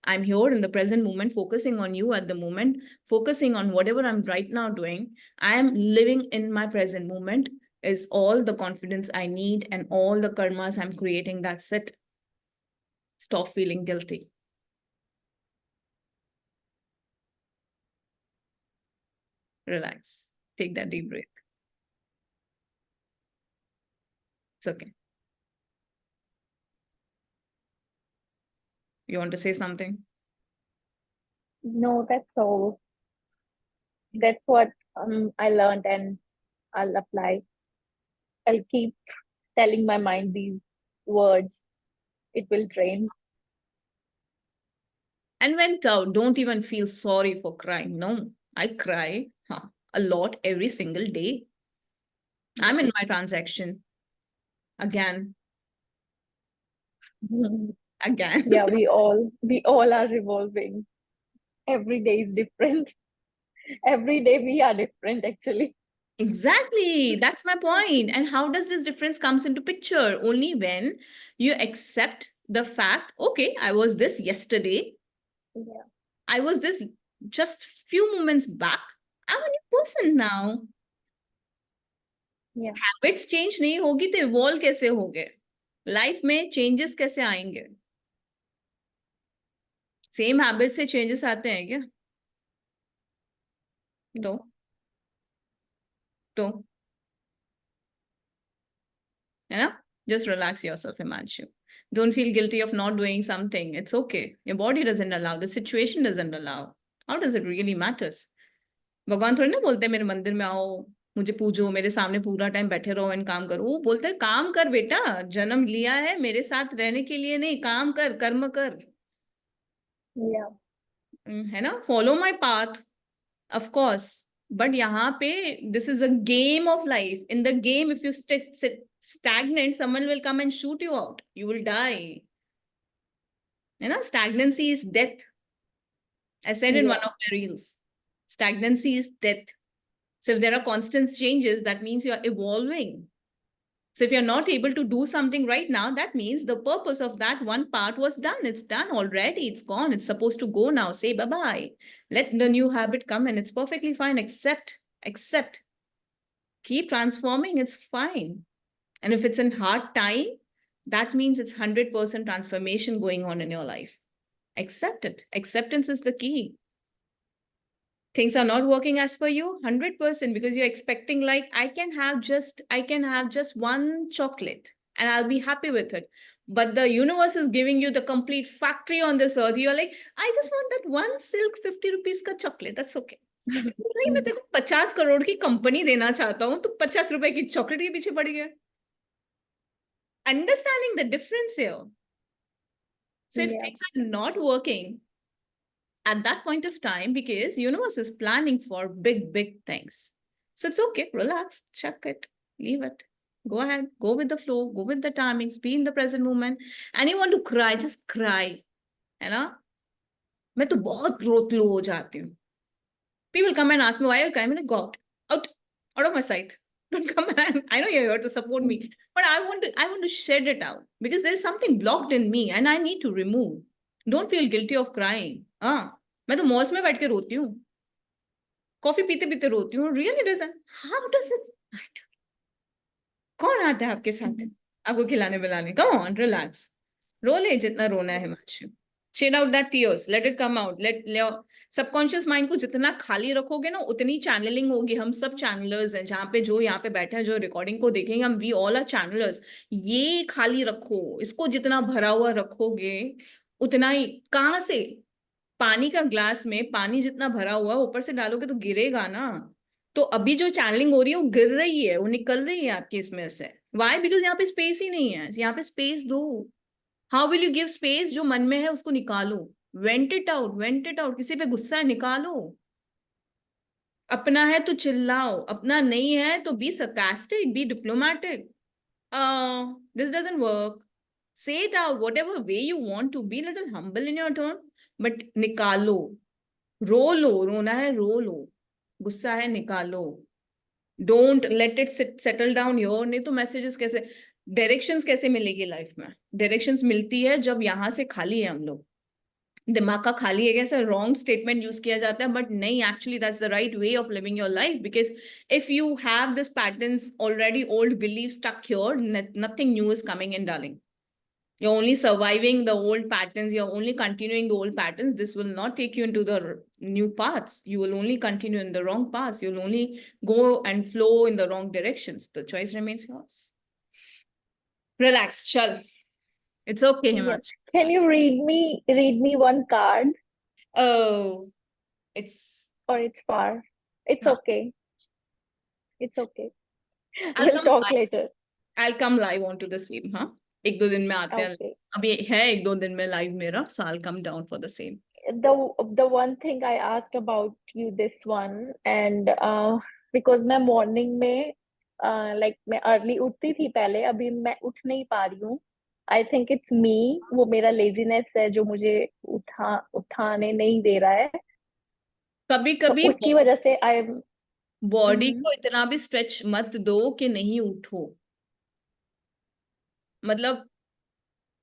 I'm here in the present moment, focusing on you at the moment, focusing on whatever I'm right now doing. I am living in my present moment is all the confidence I need and all the karmas I'm creating. That's it. Stop feeling guilty. Relax. Take that deep breath. It's okay. You want to say something? No, that's all. That's what I learned, and I'll apply. I'll keep telling my mind these words. It will train. And went out. Don't even feel sorry for crying. No, I cry a lot every single day. I'm in my transaction. Again. Again. Yeah, we all are revolving. Every day is different. Every day we are different, actually. Exactly. That's my point. And how does this difference comes into picture? Only when you accept the fact, okay, I was this yesterday. Yeah. I was this just few moments back. I'm a new person now. Yeah. Habits change नहीं होगी तो evolve कैसे होगे? Life में changes कैसे आएंगे? Same habits से changes आते हैं क्या? तो है ना? Just relax yourself, Himanshu. Don't feel guilty of not doing something. It's okay. Your body doesn't allow. The situation doesn't allow. How does it really matters? भगवान थोड़ी ना बोलते हैं मेरे मंदिर में आओ, मुझे पूजो, मेरे सामने पूरा टाइम बैठे रहो एंड काम करो. वो बोलते हैं काम कर बेटा, जन्म लिया है मेरे साथ रहने के लिए नहीं, काम कर, कर्म कर. Yeah. है ना, follow my path, of course. But यहाँ पे this is a game of life. In the game, if you sit stagnant, someone will come and shoot you out. You will die. You know, stagnancy is death. I said in one Yeah. of my reels, stagnancy is death. So if there are constant changes, that means you are evolving. So if you're not able to do something right now, that means the purpose of that one part was done. It's done already. It's gone. It's supposed to go now. Say bye-bye. Let the new habit come and it's perfectly fine. Accept. Keep transforming. It's fine. And if it's in hard time, that means it's 100% transformation going on in your life. Accept it. Acceptance is the key. Things are not working as per you 100%, because you're expecting, like, I can have just one chocolate and I'll be happy with it, but the universe is giving you the complete factory on this earth. You're like, I just want that one silk 50 rupees ka chocolate, that's okay. नहीं, मैं तेरे को 50 करोड़ की company देना चाहता हूँ, तो 50 रुपए की चॉकलेट के पीछे पड़ गया. Understanding the difference here. So if Yeah. things are not working at that point of time, because universe is planning for big things, so it's okay, relax, check it, leave it, go ahead, go with the flow, go with the timings, be in the present moment. And you want to cry, just cry, है ना. मैं तो बहुत growth लो हो जाती हूँ. People come and ask me, why are you crying? I'm like, go out of my sight. Don't come and I know you're here to support me, but I want to shed it out, because there is something blocked in me and I need to remove. Don't feel guilty of crying. मैं तो malls में बैठ के रोती हूँ, coffee पीते पीते रोती हूँ. Really doesn't. How does it matter? कौन आता है आपके साथ आपको खिलाने पिलाने? Come on, relax. रो ले जितना रोना है Himanshu. Shed out that tears. Let it come out. Let subconscious mind को जितना खाली रखोगे ना, उतनी चैनलिंग होगी. हम सब चैनलर्स हैं. जहाँ पे जो यहाँ पे बैठे हैं, जो रिकॉर्डिंग को देखेंगे, हम वी ऑल आर चैनलर्स. ये खाली रखो. इसको जितना भरा हुआ रखोगे, उतना ही. कहाँ से? पानी का ग्लास में पानी जितना भरा हुआ, ऊपर से डालोगे तो गिरेगा ना. तो अभी जो चैनलिंग हो रही है वो गिर रही है, वो निकल रही है आपकी इसमें से. वाई? बिकॉज यहाँ पे स्पेस ही नहीं है. यहाँ पे स्पेस दो. How will you give space? जो मन में है उसको निकालो. Went it out. किसी पे गुस्सा है, निकालो. अपना है तो चिल्लाओ, अपना नहीं है तो be sarcastic, be diplomatic. This doesn't work. Say it out whatever way you want to. Be a little humble in your tone, but निकालो. रो लो. रोना है, रो लो. गुस्सा है, निकालो. Don't let it settle down your. नहीं तो मैसेजेस कैसे, डायरेक्शंस कैसे मिलेगी लाइफ में? डायरेक्शंस मिलती है जब यहाँ से खाली है हम लोग. दिमाग का खाली है. कैसे रॉन्ग स्टेटमेंट यूज किया जाता है, बट नहीं, actually that's the right way of living your life. Because if you have this patterns already, old believe stuck here, nothing new is coming in, darling. You're only surviving the old patterns. You're only continuing the old patterns. This will not take you into the new paths. You will only continue in the wrong paths. You'll only go and flow in the wrong directions. The choice remains yours. Relax, chal. It's okay, Yeah. Himanshu. Can you read me one card, Oh, it's... or it's far? It's Huh. okay. It's okay. I'll We'll come talk live. later. I'll come live onto the same, huh? एक दो दिन में आते हैं. Okay. अभी है एक दो दिन में लाइव मेरा, so I'll come down for the same. The one thing I asked about you, this one, and because मैं morning में like मैं early उठती थी पहले, अभी मैं उठ नहीं पा रही हूँ. I think it's me, वो मेरा laziness है जो मुझे उठाने नहीं दे रहा है. कभी तो कभी उसकी वजह से बॉडी को इतना भी स्ट्रेच मत दो कि नहीं उठो. मतलब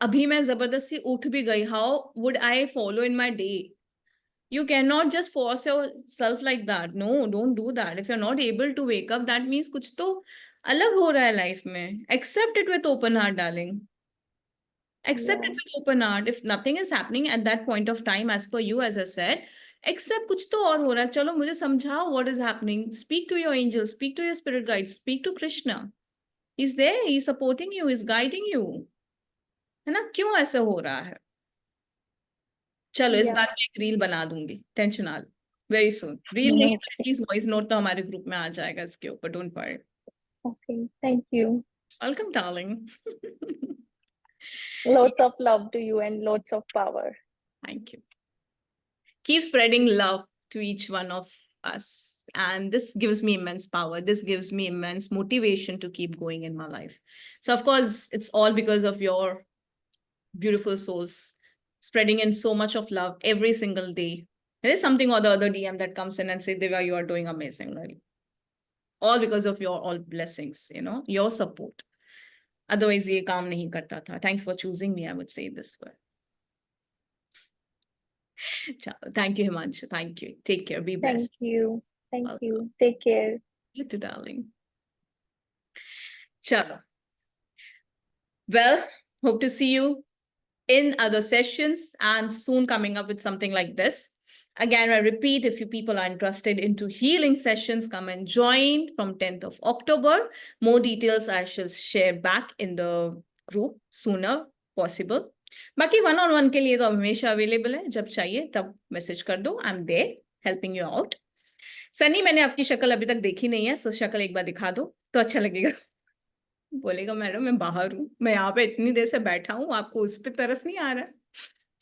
अभी मैं जबरदस्ती उठ भी गई, how would I follow in my day? You cannot just force yourself like that. No, don't do that. If you're not able to wake up, that means कुछ तो अलग हो रहा है लाइफ में. Accept it with open heart, darling. Accept it with open heart. If nothing is happening at that point of time as per you, as I said, accept कुछ तो और हो रहा है. चलो मुझे समझाओ what is happening. Speak to your angels, speak to your spirit guides, speak to Krishna. He's there, he's supporting you, he's guiding you. है ना? क्यों ऐसा हो रहा है? चलो इस बार मैं एक रील बना दूंगी, टेंशन ना लो. Very soon. रील नहीं, एटलीस्ट वॉइस नोट तो हमारे ग्रुप में आ जाएगा इसके ऊपर. Don't worry. Okay, thank you. Welcome darling. Lots of love to you and lots of power. Thank you. keep spreading love to each one of us. And this gives me immense power. This gives me immense motivation to keep going in my life. So of course, it's all because of your beautiful souls spreading in so much of love every single day. There is something or the other DM that comes in and say, Divya, you are doing amazing, right? All because of your all blessings, you know, your support. Otherwise, ye kaam nahi karta tha. Thanks for choosing me, I would say this way. Thank you, Himanshu. Thank you. Take care. Be blessed. Thank you. Thank Welcome. you. Take care. You too, darling. Chalo. Well, hope to see you in other sessions and soon coming up with something like this. Again, I repeat, if you people are interested into healing sessions, come and join from 10th of October. More details I shall share back in the group sooner possible. बाकी one-on-one के लिए तो हमेशा available है, जब चाहिए तब message कर दो. I'm there helping you out. Sunny, मैंने आपकी शक्ल अभी तक देखी नहीं है, so शक्ल एक बार दिखा दो तो अच्छा लगेगा. बोलेगा मैडम मैं बाहर हूँ, मैं यहाँ पे इतनी देर से बैठा हूँ, आपको उस पे तरस नहीं आ रहा है.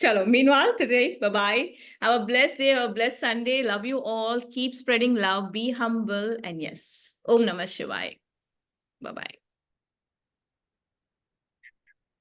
Chalo, meanwhile, today, bye-bye. Have a blessed day, have a blessed Sunday. Love you all. Keep spreading love. Be humble. And yes, Om Namah Shivay. Bye-bye.